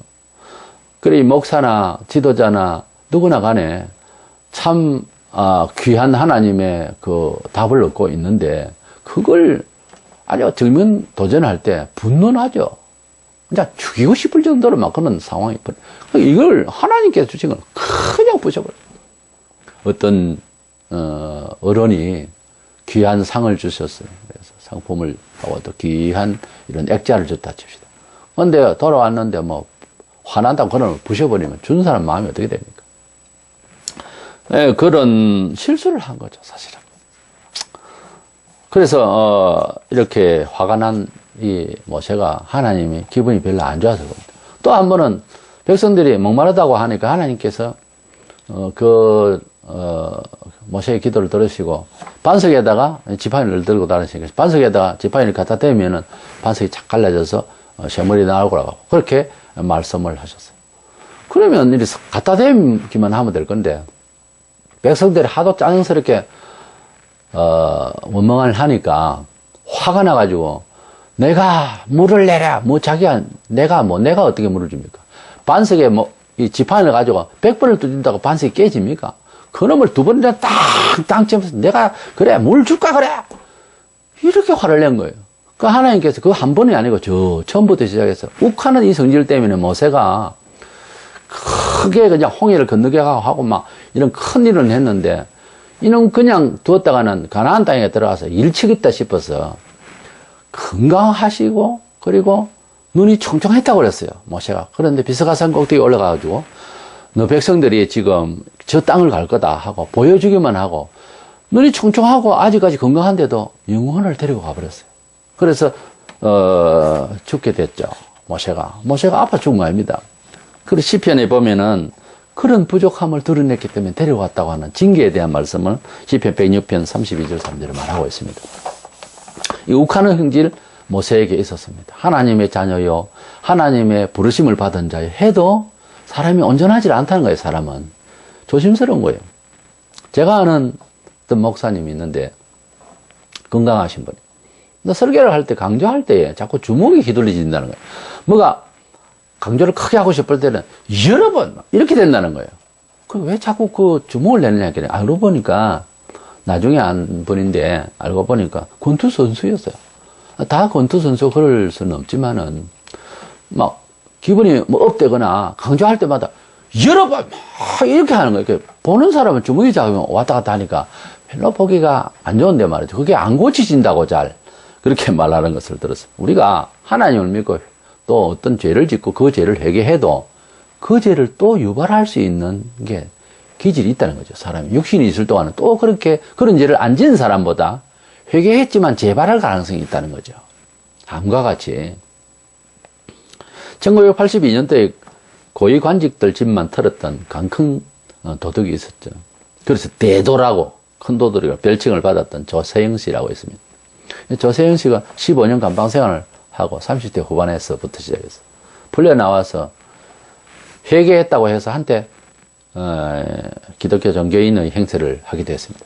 A: 그래 이 목사나 지도자나 누구나 간에 참 귀한 하나님의 그 답을 얻고 있는데 그걸 아주 정면 도전할 때 분노나죠. 그냥 죽이고 싶을 정도로 막 그런 상황이 이걸 하나님께서 주신 건 그냥 부셔버려요. 어떤 어른이 귀한 상을 주셨어요. 그래서 상품을 하고 또 귀한 이런 액자를 줬다 칩시다. 근데 돌아왔는데 뭐 화난다고 그러면 부셔버리면 준 사람 마음이 어떻게 됩니까? 네, 그런 실수를 한 거죠, 사실은. 그래서 이렇게 화가 난 이 모세가 하나님이 기분이 별로 안 좋아서 그럽니다. 또 한 번은 백성들이 목마르다고 하니까 하나님께서 모세의 기도를 들으시고 반석에다가 지팡이를 들고 다니시니까 반석에다가 지팡이를 갖다 대면은 반석이 착 갈라져서 쇠물이 나오고 그렇게 말씀을 하셨어요. 그러면 이렇게 갖다 대기만 하면 될 건데 백성들이 하도 짜증스럽게 원망을 하니까 화가 나가지고 내가 물을 내라 뭐 자기가 내가 어떻게 물을 줍니까? 반석에 이 지팡이를 가지고 100번을 두든다고 반석이 깨집니까? 그놈을 2번이나 땅 치면서 내가 그래 물 줄까 그래 이렇게 화를 낸 거예요. 그 하나님께서 그 한 번이 아니고 처음부터 시작해서 욱하는 이 성질 때문에 모세가 크게 그냥 홍해를 건너게 하고 막 이런 큰 일을 했는데 이놈 그냥 두었다가는 가나안 땅에 들어가서 일치겠다 싶어서 건강하시고 그리고 눈이 총총했다고 그랬어요, 모세가. 그런데 비스가산 꼭대기 올라가가지고 너 백성들이 지금 저 땅을 갈 거다 하고 보여주기만 하고 눈이 총총하고 아직까지 건강한데도 영혼을 데리고 가버렸어요. 그래서 죽게 됐죠, 모세가 아파 죽은 거 아닙니다. 그리고 시편에 보면은 그런 부족함을 드러냈기 때문에 데려갔다고 하는 징계에 대한 말씀을 시편 106편 32절 3절에 말하고 있습니다. 이 욱하는 형질 모세에게 있었습니다. 하나님의 자녀요, 하나님의 부르심을 받은 자요 해도 사람이 온전하지 않다는 거예요. 사람은 조심스러운 거예요. 제가 아는 어떤 목사님이 있는데 건강하신 분이, 근데 설교를 할 때, 강조할 때에 자꾸 주먹이 휘둘리진다는 거예요. 뭐가 강조를 크게 하고 싶을 때는 여러 번 이렇게 된다는 거예요. 왜 자꾸 그 주먹을 내느냐 했더니 알고 보니까 나중에 안 분인데 알고 보니까 권투 선수였어요. 다 권투 선수 그럴 수는 없지만은 막 기분이 뭐 업되거나 강조할 때마다 여러 번 막 이렇게 하는 거예요. 보는 사람은 주먹이 작으면 왔다 갔다 하니까 별로 보기가 안 좋은데 말이죠. 그게 안 고치진다고 잘 그렇게 말하는 것을 들었어요. 우리가 하나님을 믿고 또 어떤 죄를 짓고 그 죄를 회개해도 그 죄를 또 유발할 수 있는 게 기질이 있다는 거죠. 사람이 육신이 있을 동안은 또 그렇게 그런 죄를 안 지은 사람보다 회개했지만 재발할 가능성이 있다는 거죠. 다음과 같이 1982년도에 고위 관직들 집만 털었던 강큰 도둑이 있었죠. 그래서 대도라고 큰 도둑이가 별칭을 받았던 조세영 씨라고 있습니다. 조세영 씨가 15년 감방 생활을 하고 30대 후반에서부터 시작했어. 풀려나와서 회개했다고 해서 한때 기독교 종교인의 행세를 하게 됐습니다.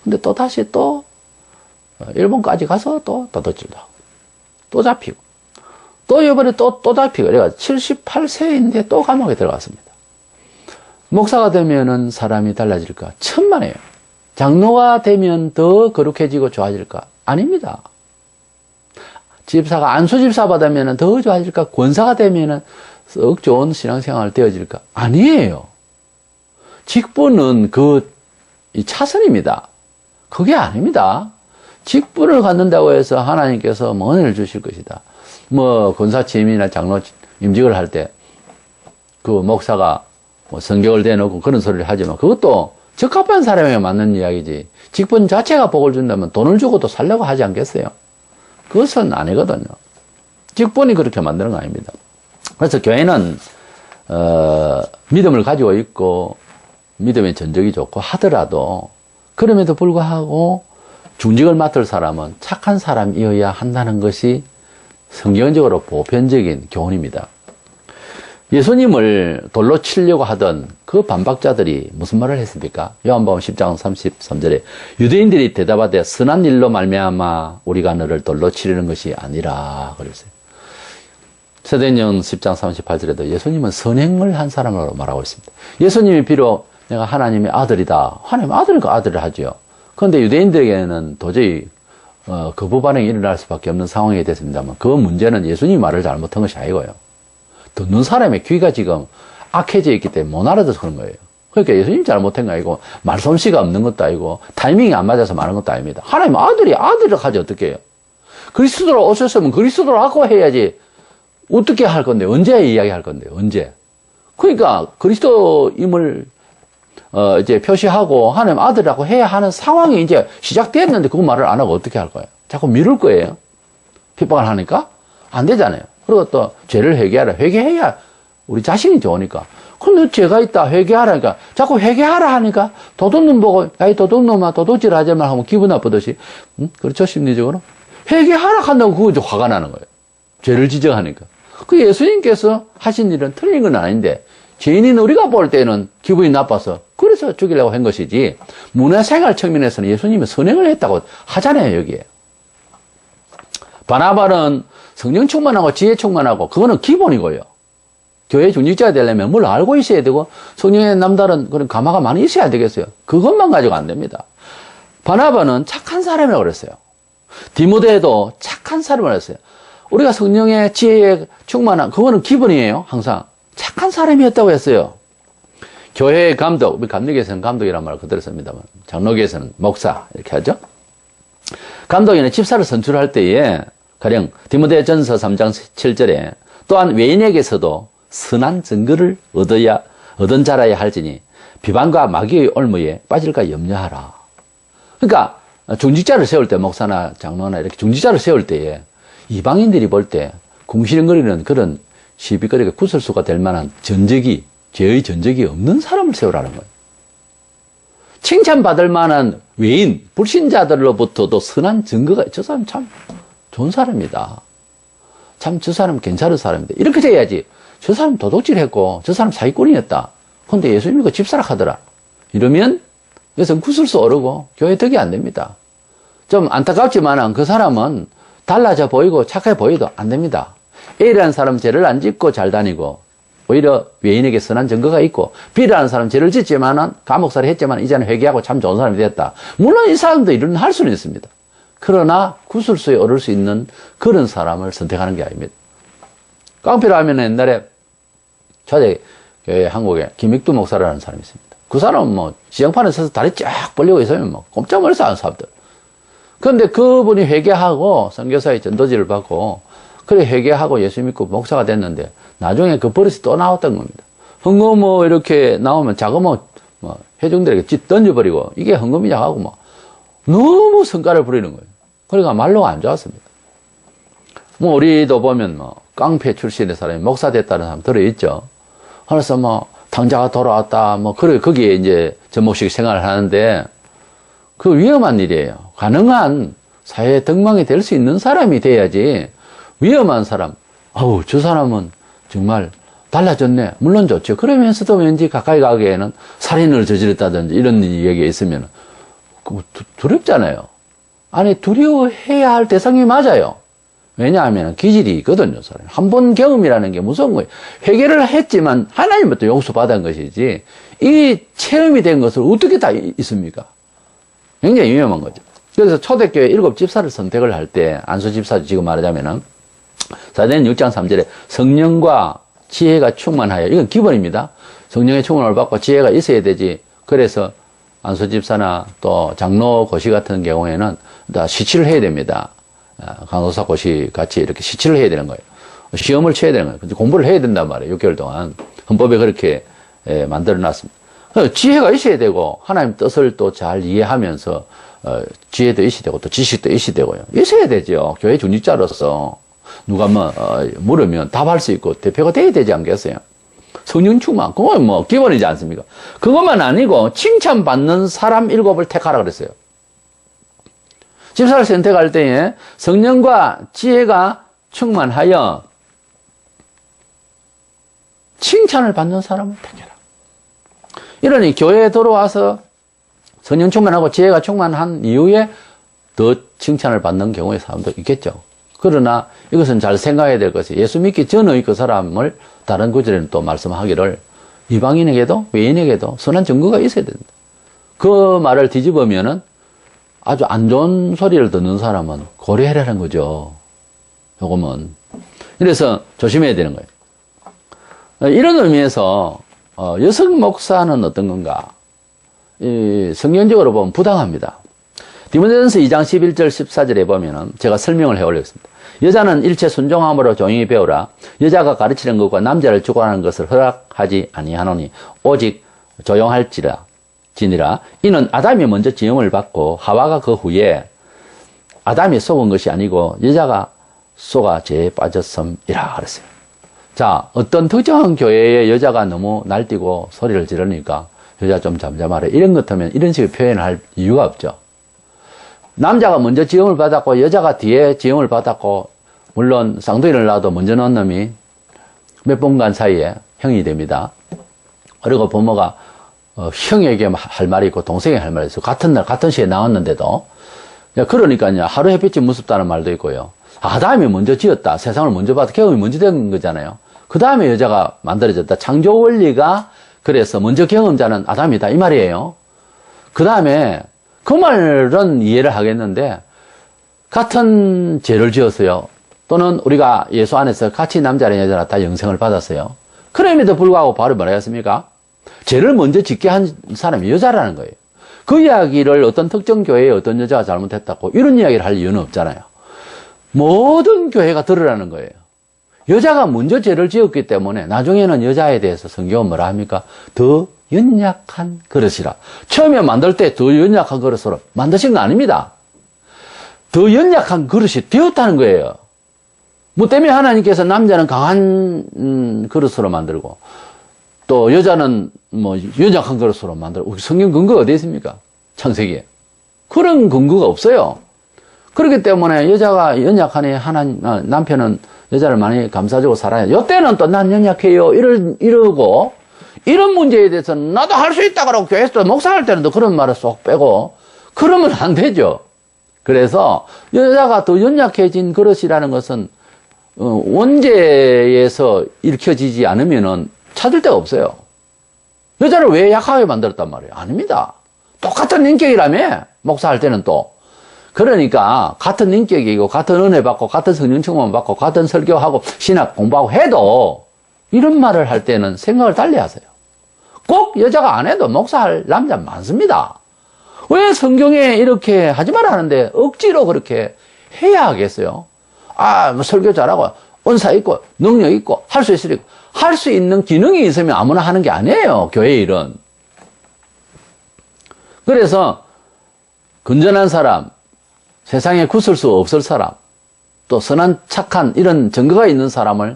A: 근데 또 다시 또 일본까지 가서 또 도둑질도 하고 또 잡히고 또 이번에 또 잡히고 그래가 78세인데 또 감옥에 들어갔습니다. 목사가 되면은 사람이 달라질까? 천만에요. 장로가 되면 더 거룩해지고 좋아질까? 아닙니다. 집사가 안수집사 받으면 더 좋아질까? 권사가 되면 썩 좋은 신앙생활 되어질까? 아니에요. 직분은 이 차선입니다. 그게 아닙니다. 직분을 갖는다고 해서 하나님께서 뭐 은혜를 주실 것이다. 뭐 권사 취임이나 장로 임직을 할 때 그 목사가 뭐 성경을 대놓고 그런 소리를 하지만 그것도 적합한 사람에게 맞는 이야기지. 직분 자체가 복을 준다면 돈을 주고도 살려고 하지 않겠어요? 그것은 아니거든요. 직분이 그렇게 만드는 거 아닙니다. 그래서 교회는 믿음을 가지고 있고 믿음의 전적이 좋고 하더라도 그럼에도 불구하고 중직을 맡을 사람은 착한 사람이어야 한다는 것이 성경적으로 보편적인 교훈입니다. 예수님을 돌로 치려고 하던 그 반박자들이 무슨 말을 했습니까? 요한복음 10장 33절에 유대인들이 대답하되 선한 일로 말미암아 우리가 너를 돌로 치려는 것이 아니라 그랬어요. 사도행전 10장 38절에도 예수님은 선행을 한 사람으로 말하고 있습니다. 예수님이 비록 내가 하나님의 아들이다. 하나님 아들이니까 아들을 하죠. 그런데 유대인들에게는 도저히 거부 반응이 일어날 수밖에 없는 상황이 됐습니다만 그 문제는 예수님이 말을 잘못한 것이 아니고요. 듣는 사람의 귀가 지금 악해져 있기 때문에 못 알아듣어서 그런 거예요. 그러니까 예수님이 잘못한 거 아니고 말솜씨가 없는 것도 아니고 타이밍이 안 맞아서 말하는 것도 아닙니다. 하나님 아들을 하지 어떻게 해요? 그리스도로 오셨으면 그리스도라고 해야지 어떻게 할 건데 언제 이야기할 건데 언제? 그러니까 그리스도임을 이제 표시하고 하나님 아들이라고 해야 하는 상황이 이제 시작됐는데 그 말을 안 하고 어떻게 할 거예요? 자꾸 미룰 거예요. 핍박을 하니까 안 되잖아요. 그리고 또 죄를 회개하라. 회개해야 우리 자신이 좋으니까. 근데 죄가 있다. 회개하라니까. 자꾸 회개하라 하니까 도둑놈 보고 야 이 도둑놈아 도둑질 하지 말 하면 기분 나쁘듯이 그렇죠 심리적으로 회개하라 한다고 그거 화가 나는 거예요. 죄를 지적하니까. 그 예수님께서 하신 일은 틀린 건 아닌데 죄인인 우리가 볼 때는 기분이 나빠서 그래서 죽이려고 한 것이지 문화생활 측면에서는 예수님이 선행을 했다고 하잖아요. 여기에. 바나바는 성령 충만하고 지혜 충만하고 그거는 기본이고요. 교회 중직자가 되려면 뭘 알고 있어야 되고 성령의 남다른 그런 감화가 많이 있어야 되겠어요. 그것만 가지고 안 됩니다. 바나바는 착한 사람이라고 그랬어요. 디모데도 착한 사람이라고 그랬어요. 우리가 성령의 지혜에 충만한 그거는 기본이에요. 항상 착한 사람이었다고 했어요. 교회의 감독, 우리 감독에서는 감독이란 말을 그대로 씁니다만 장로교에서는 목사 이렇게 하죠. 감독이나 집사를 선출할 때에 가령 디모데전서 3장 7절에 또한 외인에게서도 선한 증거를 얻은 자라야 할지니 비방과 마귀의 올무에 빠질까 염려하라. 그러니까 중직자를 세울 때 목사나 장로나 이렇게 중직자를 세울 때에 이방인들이 볼 때 궁시렁거리는 그런 시비거리가 구설수가 될 만한 전적이 죄의 전적이 없는 사람을 세우라는 거예요. 칭찬받을 만한 외인, 불신자들로부터도 선한 증거가, 저 사람 참 좋은 사람이다. 참 저 사람 괜찮은 사람이다. 이렇게 돼야지. 저 사람 도둑질했고 저 사람 사기꾼이었다. 근데 예수 믿고 집사락하더라. 이러면 여기서 구슬수 오르고 교회 덕이 안 됩니다. 좀 안타깝지만 그 사람은 달라져 보이고 착해 보여도 안 됩니다. A라는 사람 죄를 안 짓고 잘 다니고 오히려 외인에게 선한 증거가 있고, B라는 사람 죄를 짓지만은 감옥살이 했지만 이제는 회개하고 참 좋은 사람이 됐다. 물론 이 사람도 일은 할 수는 있습니다. 그러나 구술수에 오를 수 있는 그런 사람을 선택하는 게 아닙니다. 깡패라 하면 옛날에 초대교회 한국에 김익두 목사라는 사람이 있습니다. 그 사람은 뭐 지형판에 서서 다리 쫙 벌리고 있으면 뭐 꼼짝 못해서 하는 사람들. 그런데 그분이 회개하고 선교사의 전도지를 받고 그래 회개하고 예수 믿고 목사가 됐는데 나중에 그 버릇이 또 나왔던 겁니다. 헌금 뭐 이렇게 나오면 자금 뭐 회중들에게 던져버리고 이게 헌금이냐 하고 뭐 너무 성과를 부리는 거예요. 그러니까 말로가 안 좋았습니다. 뭐 우리도 보면 뭐 깡패 출신의 사람이 목사 됐다는 사람 들어있죠. 그래서 뭐 탕자가 돌아왔다 뭐 그래 거기에 이제 전목식 생활을 하는데 그 위험한 일이에요. 가능한 사회의 덕망이 될 수 있는 사람이 돼야지 위험한 사람, 어우, 저 사람은 정말 달라졌네. 물론 좋죠. 그러면서도 왠지 가까이 가기에는 살인을 저질렀다든지 이런 얘기가 있으면 두렵잖아요. 아니, 두려워해야 할 대상이 맞아요. 왜냐하면 기질이 있거든요, 사람. 한 번 경험이라는 게 무서운 거예요. 회개를 했지만 하나님부터 용서받은 것이지, 이 체험이 된 것을 어떻게 다 있습니까? 굉장히 위험한 거죠. 그래서 초대교회 7 집사를 선택을 할 때, 안수 집사 지금 말하자면은, 사도행 6장 3절에 성령과 지혜가 충만하여, 이건 기본입니다. 성령의 충만을 받고 지혜가 있어야 되지. 그래서 안수 집사나 또 장로 고시 같은 경우에는 다 시치를 해야 됩니다. 간호사 고시 같이 이렇게 시치를 해야 되는 거예요. 시험을 쳐야 되는 거예요. 공부를 해야 된단 말이에요. 6개월 동안. 헌법에 그렇게 만들어 놨습니다. 지혜가 있어야 되고, 하나님 뜻을 또 잘 이해하면서, 지혜도 있어야 되고, 또 지식도 있어야 되고요. 있어야 되죠. 교회 중직자로서. 누가 물으면 답할 수 있고, 대표가 돼야 되지 않겠어요? 성령 충만. 그건 뭐, 기본이지 않습니까? 그것만 아니고, 칭찬받는 사람 7을 택하라 그랬어요. 집사를 선택할 때에 성령과 지혜가 충만하여 칭찬을 받는 사람을 택해라. 이러니 교회에 들어와서 성령 충만하고 지혜가 충만한 이후에 더 칭찬을 받는 경우의 사람도 있겠죠. 그러나 이것은 잘 생각해야 될 것이 예수 믿기 전의 그 사람을 다른 구절에는 또 말씀하기를 이방인에게도 외인에게도 선한 증거가 있어야 된다. 그 말을 뒤집으면은 아주 안 좋은 소리를 듣는 사람은 고려해라는 거죠. 요금은. 그래서 조심해야 되는 거예요. 이런 의미에서 여성 목사는 어떤 건가? 성경적으로 보면 부당합니다. 디모데전서 2장 11절 14절에 보면은 제가 설명을 해 올렸습니다. 여자는 일체 순종함으로 조용히 배우라. 여자가 가르치는 것과 남자를 주관하는 것을 허락하지 아니하노니 오직 조용할지라 지니라. 이는 아담이 먼저 지음을 받고 하와가 그 후에 아담이 속은 것이 아니고 여자가 속아 죄에 빠졌음이라 그랬어요. 자, 어떤 특정한 교회의 여자가 너무 날뛰고 소리를 지르니까 여자 좀 잠잠하래. 이런 것 같으면 이런 식의 표현을 할 이유가 없죠. 남자가 먼저 지음을 받았고 여자가 뒤에 지음을 받았고 물론 쌍둥이를 낳아도 먼저 낳은 놈이 몇 번간 사이에 형이 됩니다. 그리고 부모가 형에게 할 말이 있고 동생에게 할 말이 있어. 같은 날 같은 시에 나왔는데도 그러니까요. 하루 햇빛이 무섭다는 말도 있고요. 아담이 먼저 지었다. 세상을 먼저 받아 경험이 먼저 된 거잖아요. 그 다음에 여자가 만들어졌다. 창조 원리가 그래서 먼저 경험자는 아담이다 이 말이에요. 그 다음에 그 말은 이해를 하겠는데 같은 죄를 지었어요. 또는 우리가 예수 안에서 같이 남자나 여자나 다 영생을 받았어요. 그럼에도 불구하고 바로 뭐라 했습니까? 죄를 먼저 짓게 한 사람이 여자라는 거예요. 그 이야기를 어떤 특정 교회에 어떤 여자가 잘못했다고 이런 이야기를 할 이유는 없잖아요. 모든 교회가 들으라는 거예요. 여자가 먼저 죄를 지었기 때문에 나중에는 여자에 대해서 성경은 뭐라 합니까? 더 연약한 그릇이라. 처음에 만들 때 더 연약한 그릇으로 만드신 거 아닙니다. 더 연약한 그릇이 되었다는 거예요. 뭐 때문에 하나님께서 남자는 강한 그릇으로 만들고 또 여자는 뭐 연약한 그릇으로 만들어. 성경 근거가 어디 있습니까? 창세기에. 그런 근거가 없어요. 그렇기 때문에 여자가 연약하니 남편은 여자를 많이 감싸주고 살아야. 이때는 또 난 연약해요. 이러고 이런 문제에 대해서는 나도 할 수 있다 그러고 교회에서 목사할 때는 또 그런 말을 쏙 빼고 그러면 안 되죠. 그래서 여자가 더 연약해진 그릇이라는 것은 원죄에서 읽혀지지 않으면은 찾을 데가 없어요. 여자를 왜 약하게 만들었단 말이에요? 아닙니다. 똑같은 인격이라며 목사할 때는 또 그러니까 같은 인격이고 같은 은혜 받고 같은 성령 충만 받고 같은 설교하고 신학 공부하고 해도 이런 말을 할 때는 생각을 달리 하세요. 꼭 여자가 안 해도 목사할 남자 많습니다. 왜 성경에 이렇게 하지 말아 하는데 억지로 그렇게 해야 하겠어요? 뭐 설교 잘하고 은사 있고 능력 있고 할 수 있으니까 할 수 있는 기능이 있으면 아무나 하는 게 아니에요. 교회 일은. 그래서 건전한 사람, 세상에 굳을 수 없을 사람, 또 선한 착한 이런 증거가 있는 사람을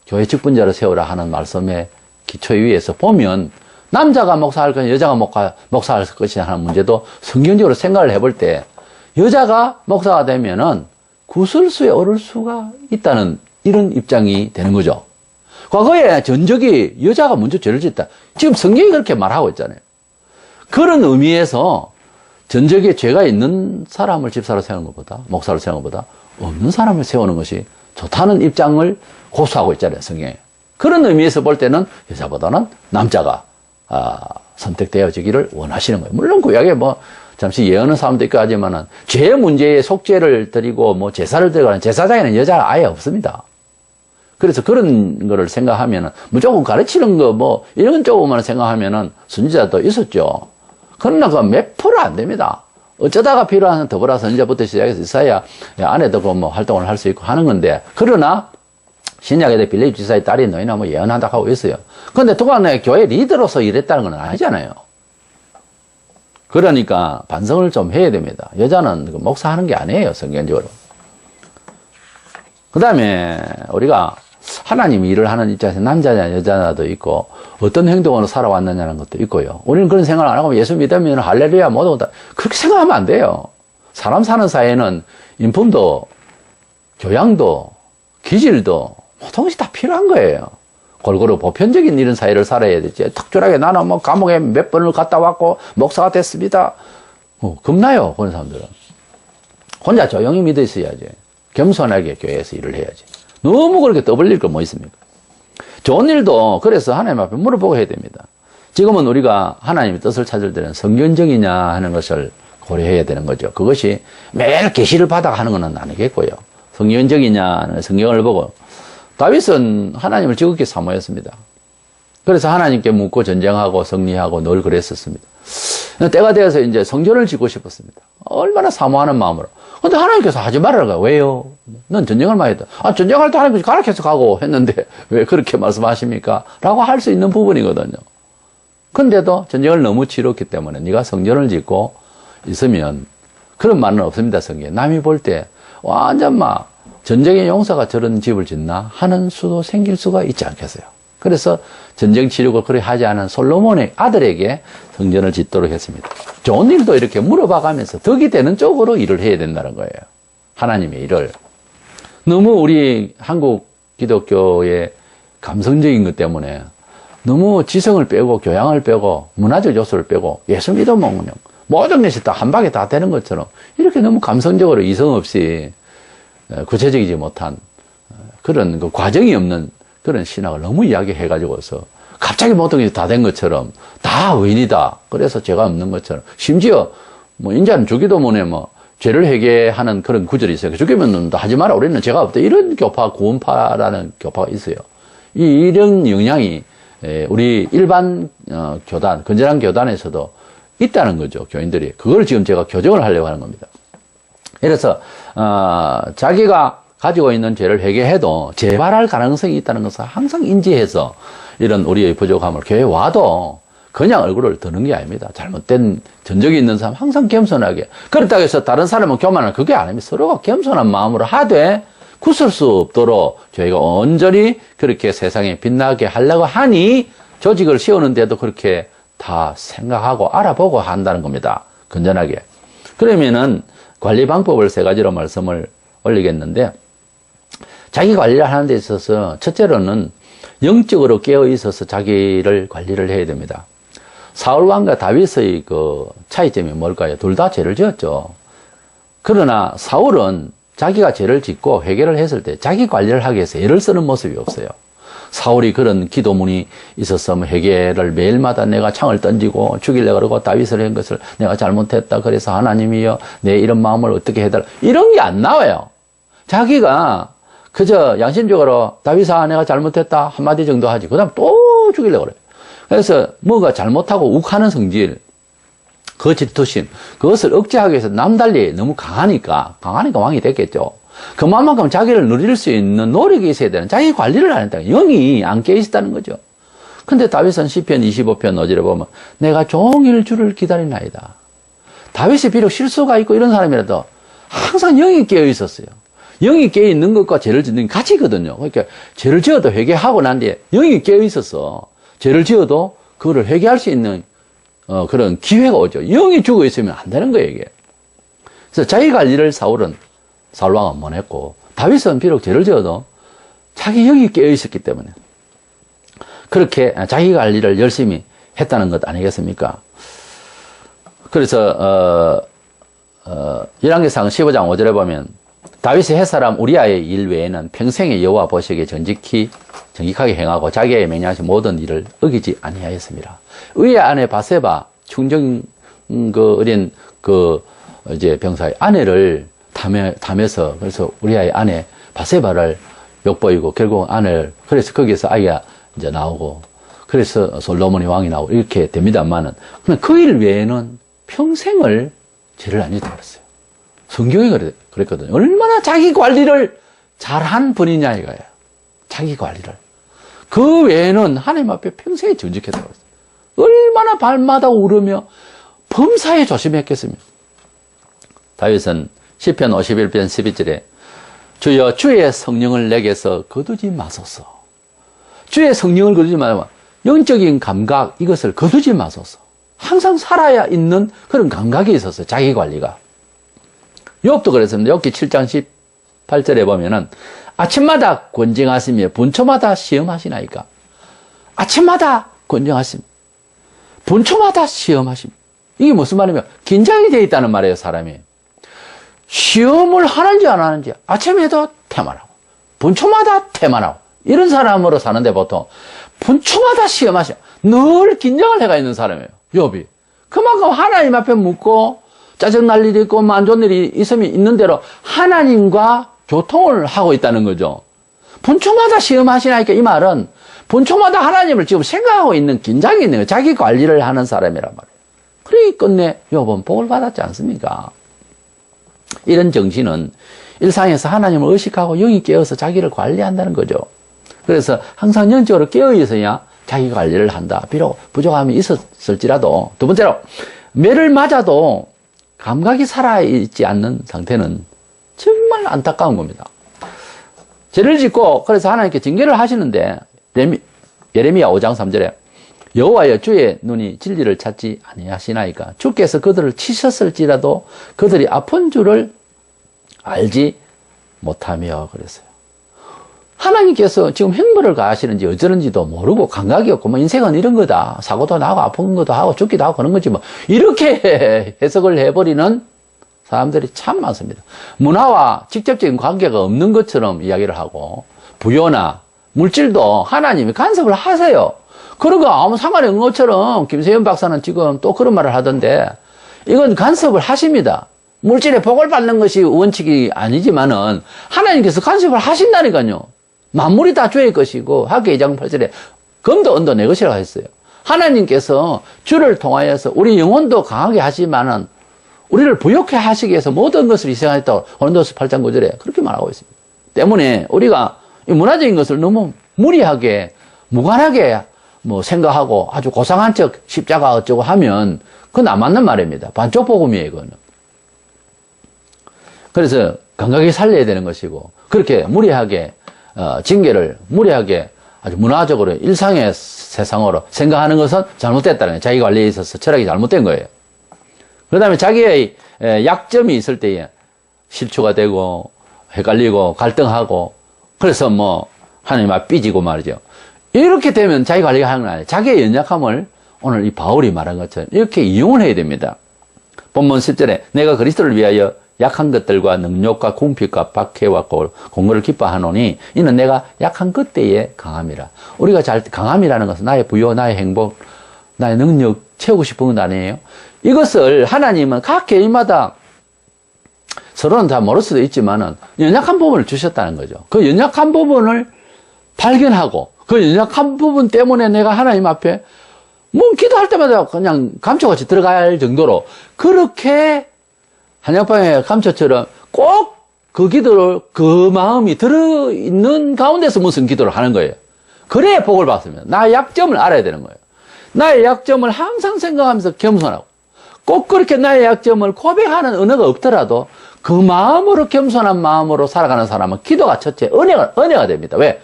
A: 교회 직분자로 세우라 하는 말씀의 기초에 위에서 보면 남자가 목사할 것이냐 여자가 목사할 것이냐 하는 문제도 성경적으로 생각을 해볼 때 여자가 목사가 되면은 구설수에 오를 수가 있다는 이런 입장이 되는 거죠. 과거에 전적이 여자가 먼저 죄를 짓다. 지금 성경이 그렇게 말하고 있잖아요. 그런 의미에서 전적에 죄가 있는 사람을 집사로 세우는 것보다 목사로 세우는 것보다 없는 사람을 세우는 것이 좋다는 입장을 고수하고 있잖아요. 성경에. 그런 의미에서 볼 때는 여자보다는 남자가 선택되어지기를 원하시는 거예요. 물론 구약에 잠시 예언하는 사람도 있고 하지만은 죄 문제에 속죄를 드리고 제사를 드리고 제사장에는 여자가 아예 없습니다. 그래서 그런 거를 생각하면은 무조건 가르치는 거 이런 쪽으로만 생각하면은 선지자도 있었죠. 그러나 그 몇 프로 안 됩니다. 어쩌다가 필요한 더불어 선지자부터 시작해서 있어야 아내도 활동을 할 수 있고 하는 건데 그러나 신약에 빌립 지사의 딸이 너희나 예언한다고 하고 있어요. 그런데 동안에 교회 리더로서 일했다는 건 아니잖아요. 그러니까 반성을 좀 해야 됩니다. 여자는 목사하는 게 아니에요, 성경적으로. 그 다음에 우리가 하나님이 일을 하는 입장에서 남자냐 여자냐도 있고 어떤 행동으로 살아왔느냐는 것도 있고요. 우리는 그런 생각을 안 하고 예수 믿으면 할렐루야 모두 다 그렇게 생각하면 안 돼요. 사람 사는 사이에는 인품도 교양도 기질도 모든 것이 다 필요한 거예요. 골고루 보편적인 이런 사회를 살아야 되지. 특별하게 나는 감옥에 몇 번을 갔다 왔고 목사가 됐습니다. 겁나요, 그런 사람들은. 혼자 조용히 믿어 있어야지. 겸손하게 교회에서 일을 해야지. 너무 그렇게 떠벌릴 거 뭐 있습니까? 좋은 일도 그래서 하나님 앞에 물어보고 해야 됩니다. 지금은 우리가 하나님의 뜻을 찾을 때는 성경적이냐 하는 것을 고려해야 되는 거죠. 그것이 매일 계시를 받아 하는 건 아니겠고요. 성경적이냐 성경을 보고 다윗은 하나님을 지극히 사모했습니다. 그래서 하나님께 묻고 전쟁하고 승리하고 늘 그랬었습니다. 때가 되어서 이제 성전을 짓고 싶었습니다. 얼마나 사모하는 마음으로. 근데 하나님께서 하지 말아라. 왜요? 넌 전쟁을 많이 했다. 전쟁할 때 하나님께서 가르쳐서 가고 했는데 왜 그렇게 말씀하십니까? 라고 할 수 있는 부분이거든요. 근데도 전쟁을 너무 치렀기 때문에 네가 성전을 짓고 있으면 그런 말은 없습니다. 성경에. 남이 볼 때 완전 전쟁의 용사가 저런 집을 짓나 하는 수도 생길 수가 있지 않겠어요. 그래서 전쟁 치르고 그렇게 하지 않은 솔로몬의 아들에게 성전을 짓도록 했습니다. 좋은 일도 이렇게 물어봐가면서 덕이 되는 쪽으로 일을 해야 된다는 거예요. 하나님의 일을. 너무 우리 한국 기독교의 감성적인 것 때문에 너무 지성을 빼고 교양을 빼고 문화적 요소를 빼고 예수 믿으면 모든 것이 다 한 방에 다 되는 것처럼 이렇게 너무 감성적으로 이성 없이 구체적이지 못한 그런 과정이 없는 그런 신학을 너무 이야기해가지고서 갑자기 모든 게 다 된 것처럼 다 의인이다. 그래서 죄가 없는 것처럼 심지어 인자는 주기도 문에 죄를 회개하는 그런 구절이 있어요. 죽이면 하지 마라. 우리는 죄가 없다. 이런 교파, 구원파라는 교파가 있어요. 이런 영향이 우리 일반 교단, 건전한 교단에서도 있다는 거죠. 교인들이. 그걸 지금 제가 교정을 하려고 하는 겁니다. 그래서 자기가 가지고 있는 죄를 회개해도 재발할 가능성이 있다는 것을 항상 인지해서 이런 우리의 부족함을 교회에 와도 그냥 얼굴을 드는 게 아닙니다. 잘못된 전적이 있는 사람 항상 겸손하게. 그렇다고 해서 다른 사람은 교만을 그게 아닙니다. 서로가 겸손한 마음으로 하되 굳을 수 없도록 저희가 온전히 그렇게 세상에 빛나게 하려고 하니 조직을 세우는데도 그렇게 다 생각하고 알아보고 한다는 겁니다. 건전하게. 그러면은 관리 방법을 세 가지로 말씀을 올리겠는데, 자기 관리를 하는 데 있어서 첫째로는 영적으로 깨어 있어서 자기를 관리를 해야 됩니다. 사울왕과 다윗의 그 차이점이 뭘까요? 둘 다 죄를 지었죠. 그러나 사울은 자기가 죄를 짓고 회개를 했을 때 자기 관리를 하기 위해서 애를 쓰는 모습이 없어요. 사울이 그런 기도문이 있었으면 회개를 매일마다 내가 창을 던지고 죽이려고 그러고 다윗을 한 것을 내가 잘못했다. 그래서 하나님이여 내 이런 마음을 어떻게 해달라. 이런 게 안 나와요. 자기가 그저 양심적으로 다윗아 내가 잘못했다 한마디 정도 하지. 그 다음 또 죽이려고 그래요. 그래서 뭐가 잘못하고 욱하는 성질, 그 질투심, 그것을 억제하기 위해서 남달리 너무 강하니까 왕이 됐겠죠. 그만큼 자기를 누릴 수 있는 노력이 있어야 되는, 자기 관리를 안 했다. 영이 안 깨어 있었다는 거죠. 근데 다윗은 시편 25편 어디를 보면 내가 종일 주를 기다리나이다. 다윗이 비록 실수가 있고 이런 사람이라도 항상 영이 깨어 있었어요. 영이 깨어 있는 것과 죄를 짓는 게 같이거든요. 그러니까 죄를 지어도 회개하고 난 뒤에 영이 깨어 있어서 죄를 지어도 그거를 회개할 수 있는 그런 기회가 오죠. 영이 죽어 있으면 안 되는 거예요, 이게. 그래서 자기 관리를 사울왕은 못 했고, 다윗은 비록 죄를 지어도 자기 영이 깨어 있었기 때문에 그렇게 자기 관리를 열심히 했다는 것 아니겠습니까? 그래서 열왕기상 15장 5절에 보면 다윗의 햇사람 우리아의 일 외에는 평생의 여호와 보시기에 정직하게 행하고 자기의 명령하신 모든 일을 어기지 아니하였습니다. 의의 아내 바세바 충정 어린 이제 병사의 아내를 탐해서 그래서 우리아의 아내 바세바를 욕보이고 결국 그래서 거기에서 아이가 이제 나오고 그래서 솔로몬이 왕이 나오고 이렇게 됩니다만은 그 일 외에는 평생을 죄를 안 짓다 그랬어요. 성경이 그랬거든요. 얼마나 자기 관리를 잘한 분이냐 이거예요. 자기 관리를. 그 외에는 하나님 앞에 평생에 정직했다고 했어요. 얼마나 발마다 울으며 범사에 조심했겠습니까? 다윗은 시편 51편 12절에 주여 주의 성령을 내게서 거두지 마소서. 주의 성령을 거두지 마소서. 영적인 감각 이것을 거두지 마소서. 항상 살아야 있는 그런 감각이 있었어요. 자기 관리가. 욥도 그랬습니다. 욥기 7장 18절에 보면은 아침마다 권징하시며 분초마다 시험하시나이까. 아침마다 권징하심, 분초마다 시험하심. 이게 무슨 말이냐면 긴장이 되어 있다는 말이에요, 사람이. 시험을 하는지 안 하는지 아침에도 태만하고 분초마다 태만하고 이런 사람으로 사는데 보통 분초마다 시험하시고 늘 긴장을 해가 있는 사람이에요, 욥이. 그만큼 하나님 앞에 묻고 짜증날 일이 있고 안 좋은 일이 있으면 있는 대로 하나님과 교통을 하고 있다는 거죠. 분초마다 시험하시나니까 이 말은 분초마다 하나님을 지금 생각하고 있는 긴장이 있는 거예요. 자기 관리를 하는 사람이란 말이에요. 그러니 끝내 욥은 복을 받았지 않습니까? 이런 정신은 일상에서 하나님을 의식하고 영이 깨어서 자기를 관리한다는 거죠. 그래서 항상 영적으로 깨어 있어야 자기 관리를 한다. 비록 부족함이 있었을지라도. 두 번째로 매를 맞아도 감각이 살아있지 않는 상태는 정말 안타까운 겁니다. 죄를 짓고 그래서 하나님께 징계를 하시는데 예레미야 5장 3절에 여호와여 주의 눈이 진리를 찾지 아니하시나이까. 주께서 그들을 치셨을지라도 그들이 아픈 줄을 알지 못하며 그랬어요. 하나님께서 지금 행보를 가하시는지 어쩌는지도 모르고 감각이 없고 뭐 인생은 이런 거다. 사고도 나고 아픈 것도 하고 죽기도 하고 그런 거지 뭐 이렇게 해석을 해버리는 사람들이 참 많습니다. 문화와 직접적인 관계가 없는 것처럼 이야기를 하고 부여나 물질도 하나님이 간섭을 하세요. 그런 거 아무 상관이 없는 것처럼 김세현 박사는 지금 또 그런 말을 하던데 이건 간섭을 하십니다. 물질에 복을 받는 것이 원칙이 아니지만은 하나님께서 간섭을 하신다니까요. 만물이 다 주의 것이고 하기 2장 8절에 검도 언도 내 것이라고 했어요. 하나님께서 주를 통하여서 우리 영혼도 강하게 하시지만은 우리를 부욕해 하시기 위해서 모든 것을 희생하였다고 고린도서 8장 9절에 그렇게 말하고 있습니다. 때문에 우리가 이 문화적인 것을 너무 무리하게 무관하게 생각하고 아주 고상한 척 십자가 어쩌고 하면 그건 안 맞는 말입니다. 반쪽 복음이에요, 그거는. 그래서 감각이 살려야 되는 것이고 그렇게 무리하게 징계를 무리하게 아주 문화적으로 일상의 세상으로 생각하는 것은 잘못됐다는 거예요. 자기 관리에 있어서 철학이 잘못된 거예요. 그 다음에 자기의 약점이 있을 때에 실추가 되고 헷갈리고 갈등하고 그래서 뭐 하나님 앞 삐지고 말이죠. 이렇게 되면 자기 관리가 하는 건 아니에요. 자기의 연약함을 오늘 이 바울이 말한 것처럼 이렇게 이용을 해야 됩니다. 본문 10절에 내가 그리스도를 위하여 약한 것들과 능력과 궁핍과 박해와 공고를 기뻐하노니 이는 내가 약한 것 때에 강함이라. 우리가 강함이라는 것은 나의 부요, 나의 행복, 나의 능력 채우고 싶은 건 아니에요. 이것을 하나님은 각 개인마다 서로는 다 모를 수도 있지만은 연약한 부분을 주셨다는 거죠. 그 연약한 부분을 발견하고 그 연약한 부분 때문에 내가 하나님 앞에 뭐 기도할 때마다 그냥 감초같이 들어갈 정도로 그렇게 한약방의 감초처럼 꼭 그 기도를 그 마음이 들어있는 가운데서 무슨 기도를 하는 거예요. 그래야 복을 받습니다. 나의 약점을 알아야 되는 거예요. 나의 약점을 항상 생각하면서 겸손하고 꼭 그렇게 나의 약점을 고백하는 언어가 없더라도 그 마음으로 겸손한 마음으로 살아가는 사람은 기도가 첫째 은혜가 됩니다. 왜?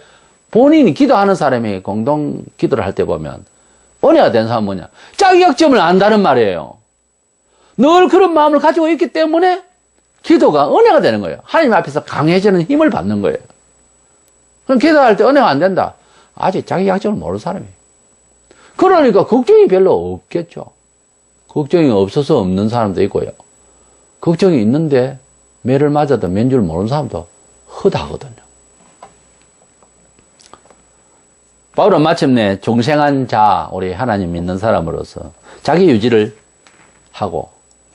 A: 본인이 기도하는 사람이 공동 기도를 할 때 보면 은혜가 된 사람은 뭐냐? 자기 약점을 안다는 말이에요. 늘 그런 마음을 가지고 있기 때문에 기도가 은혜가 되는 거예요. 하나님 앞에서 강해지는 힘을 받는 거예요. 그럼 기도할 때 은혜가 안 된다. 아직 자기 약점을 모르는 사람이에요. 그러니까 걱정이 별로 없겠죠. 걱정이 없어서 없는 사람도 있고요. 걱정이 있는데 매를 맞아도 맨 줄 모르는 사람도 허다하거든요. 바울은 마침내 종생한 자, 우리 하나님 믿는 사람으로서 자기 유지를 하고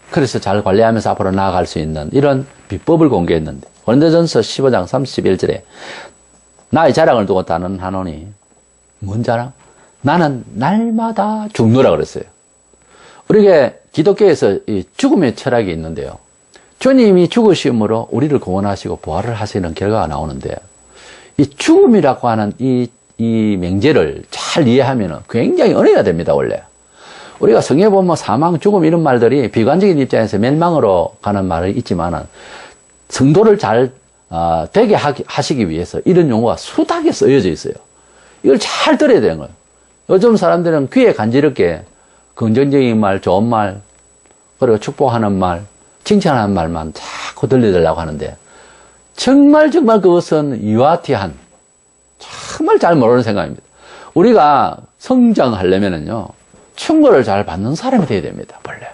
A: 그래서 잘 관리하면서 앞으로 나아갈 수 있는 이런 비법을 공개했는데 고린도전서 15장 31절에 나의 자랑을 두고 단언하노니 뭔 자랑? 나는 날마다 죽노라 그랬어요. 우리가 기독교에서 이 죽음의 철학이 있는데요. 주님이 죽으심으로 우리를 구원하시고 부활을 하시는 결과가 나오는데 이 죽음이라고 하는 이 명제를 잘 이해하면 굉장히 은혜가 됩니다, 원래. 우리가 성경에 보면 사망, 죽음 이런 말들이 비관적인 입장에서 멸망으로 가는 말이 있지만은 성도를 잘 되게 하시기 위해서 이런 용어가 수다하게 쓰여져 있어요. 이걸 잘 들어야 되는 거예요. 요즘 사람들은 귀에 간지럽게 긍정적인 말, 좋은 말, 그리고 축복하는 말, 칭찬하는 말만 자꾸 들려달라고 하는데 정말 그것은 유아티한 정말 잘 모르는 생각입니다. 우리가 성장하려면은요, 충고를 잘 받는 사람이 되어야 됩니다, 원래.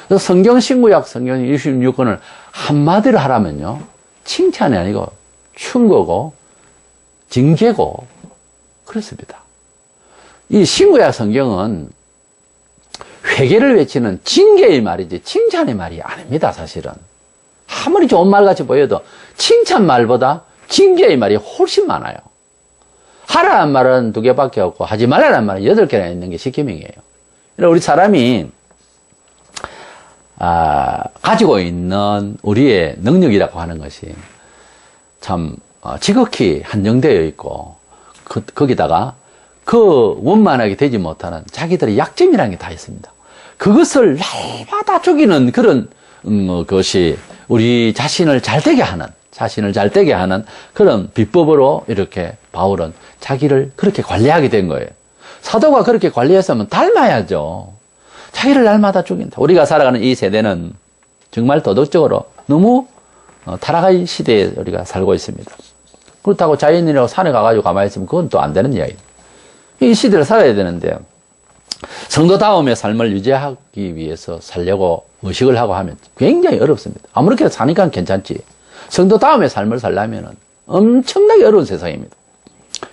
A: 그래서 성경 신구약 성경 26권을 한마디로 하라면요, 칭찬이 아니고 충고고, 징계고, 그렇습니다. 이 신구약 성경은 회개를 외치는 징계의 말이지, 칭찬의 말이 아닙니다, 사실은. 아무리 좋은 말 같이 보여도 칭찬 말보다 징계의 말이 훨씬 많아요. 하라는 말은 2개밖에 없고 하지 말라는 말은 8개나 있는 게 십계명이에요. 우리 사람이 가지고 있는 우리의 능력이라고 하는 것이 참 지극히 한정되어 있고 거기다가 그 원만하게 되지 못하는 자기들의 약점이라는 게 다 있습니다. 그것을 날마다 죽이는 그런 것이 우리 자신을 잘되게 하는 그런 비법으로 이렇게 바울은 자기를 그렇게 관리하게 된 거예요. 사도가 그렇게 관리했으면 닮아야죠. 자기를 날마다 죽인다. 우리가 살아가는 이 세대는 정말 도덕적으로 너무 타락의 시대에 우리가 살고 있습니다. 그렇다고 자연인이라고 산에 가가지고 가만히 있으면 그건 또 안 되는 이야기예요. 이 시대를 살아야 되는데 성도다움의 삶을 유지하기 위해서 살려고 의식을 하고 하면 굉장히 어렵습니다. 아무렇게나 사니까 괜찮지. 성도다움의 삶을 살려면 엄청나게 어려운 세상입니다.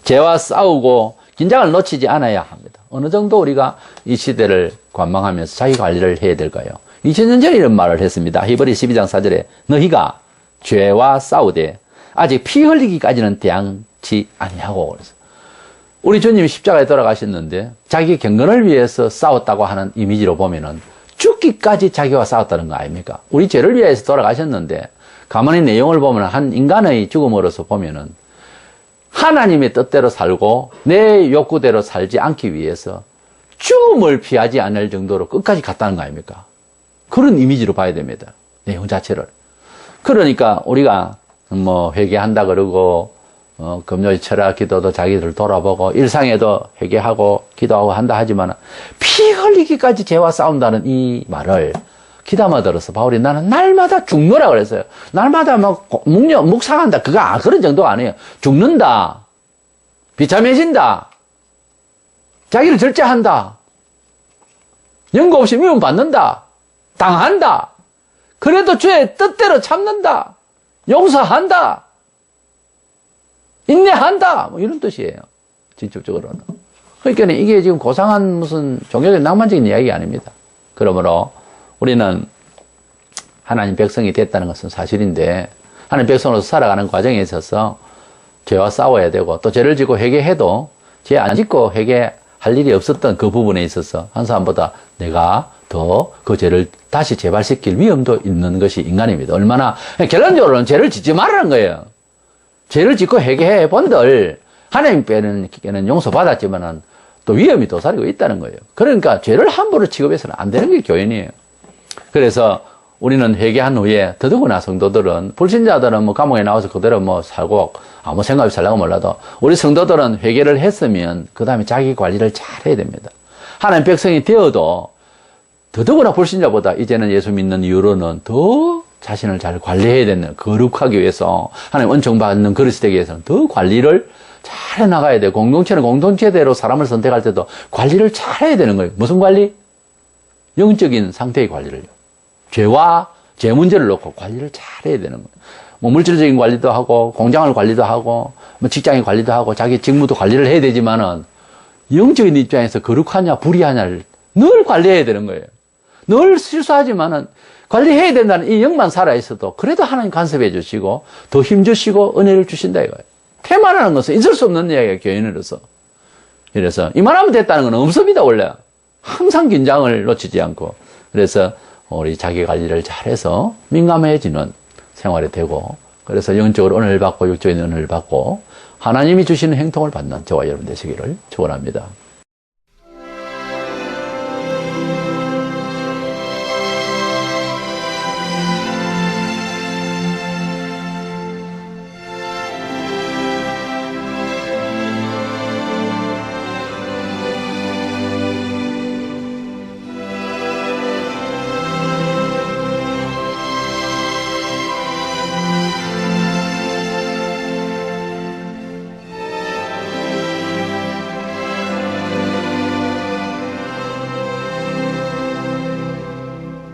A: 죄와 싸우고 긴장을 놓치지 않아야 합니다. 어느 정도 우리가 이 시대를 관망하면서 자기 관리를 해야 될까요? 2000년 전에 이런 말을 했습니다. 히브리 12장 4절에 너희가 죄와 싸우되 아직 피 흘리기까지는 대항치 아니하고 그래서 우리 주님이 십자가에 돌아가셨는데 자기 경건을 위해서 싸웠다고 하는 이미지로 보면은 죽기까지 자기와 싸웠다는 거 아닙니까? 우리 죄를 위해서 돌아가셨는데 가만히 내용을 보면 한 인간의 죽음으로서 보면은 하나님의 뜻대로 살고 내 욕구대로 살지 않기 위해서 죽음을 피하지 않을 정도로 끝까지 갔다는 거 아닙니까? 그런 이미지로 봐야 됩니다. 내용 자체를. 그러니까 우리가 뭐 회개한다 그러고 금요일 철학 기도도 자기들 돌아보고 일상에도 회개하고 기도하고 한다 하지만 피 흘리기까지 죄와 싸운다는 이 말을 귀담아 들어서 바울이 나는 날마다 죽노라 그랬어요. 날마다 막 묵상한다. 그런 정도가 아니에요. 죽는다. 비참해진다. 자기를 절제한다. 연고 없이 미움 받는다. 당한다. 그래도 주의 뜻대로 참는다. 용서한다. 인내한다. 뭐 이런 뜻이에요. 직접적으로는. 그러니까 이게 지금 고상한 무슨 종교적 낭만적인 이야기가 아닙니다. 그러므로 우리는 하나님 백성이 됐다는 것은 사실인데 하나님 백성으로서 살아가는 과정에 있어서 죄와 싸워야 되고 또 죄를 짓고 회개해도 죄 안 짓고 회개할 일이 없었던 그 부분에 있어서 한 사람보다 내가 더 그 죄를 다시 재발시킬 위험도 있는 것이 인간입니다. 얼마나 결론적으로는 죄를 짓지 말라는 거예요. 죄를 짓고 회개해 본들 하나님께는 용서받았지만은 또 위험이 도사리고 있다는 거예요. 그러니까 죄를 함부로 취급해서는 안 되는 게 교인이에요. 그래서 우리는 회개한 후에 더더구나 성도들은 불신자들은 뭐 감옥에 나와서 그대로 뭐 살고 아무 생각 없이 살라고 몰라도 우리 성도들은 회개를 했으면 그 다음에 자기 관리를 잘 해야 됩니다. 하나님 백성이 되어도 더더구나 불신자보다 이제는 예수 믿는 이후로는 더 자신을 잘 관리해야 되는 거룩하기 위해서 하나님 은총 받는 그릇이 되기 위해서는 더 관리를 잘 해나가야 돼요. 공동체는 공동체대로 사람을 선택할 때도 관리를 잘 해야 되는 거예요. 무슨 관리? 영적인 상태의 관리를요. 죄와 죄 문제를 놓고 관리를 잘 해야 되는 거예요. 뭐 물질적인 관리도 하고 공장을 관리도 하고 뭐 직장의 관리도 하고 자기 직무도 관리를 해야 되지만은 영적인 입장에서 거룩하냐 불의하냐를 늘 관리해야 되는 거예요. 늘 실수하지만은 관리해야 된다는 이 영만 살아있어도 그래도 하나님 간섭해 주시고 더 힘주시고 은혜를 주신다 이거예요. 태만하는 것은 있을 수 없는 이야기예요. 교인으로서. 그래서 이만하면 됐다는 건 없습니다. 원래 항상 긴장을 놓치지 않고 그래서 우리 자기 관리를 잘해서 민감해지는 생활이 되고 그래서 영적으로 은혜를 받고 육적인 은혜를 받고 하나님이 주시는 행통을 받는 저와 여러분 되시기를 축원합니다.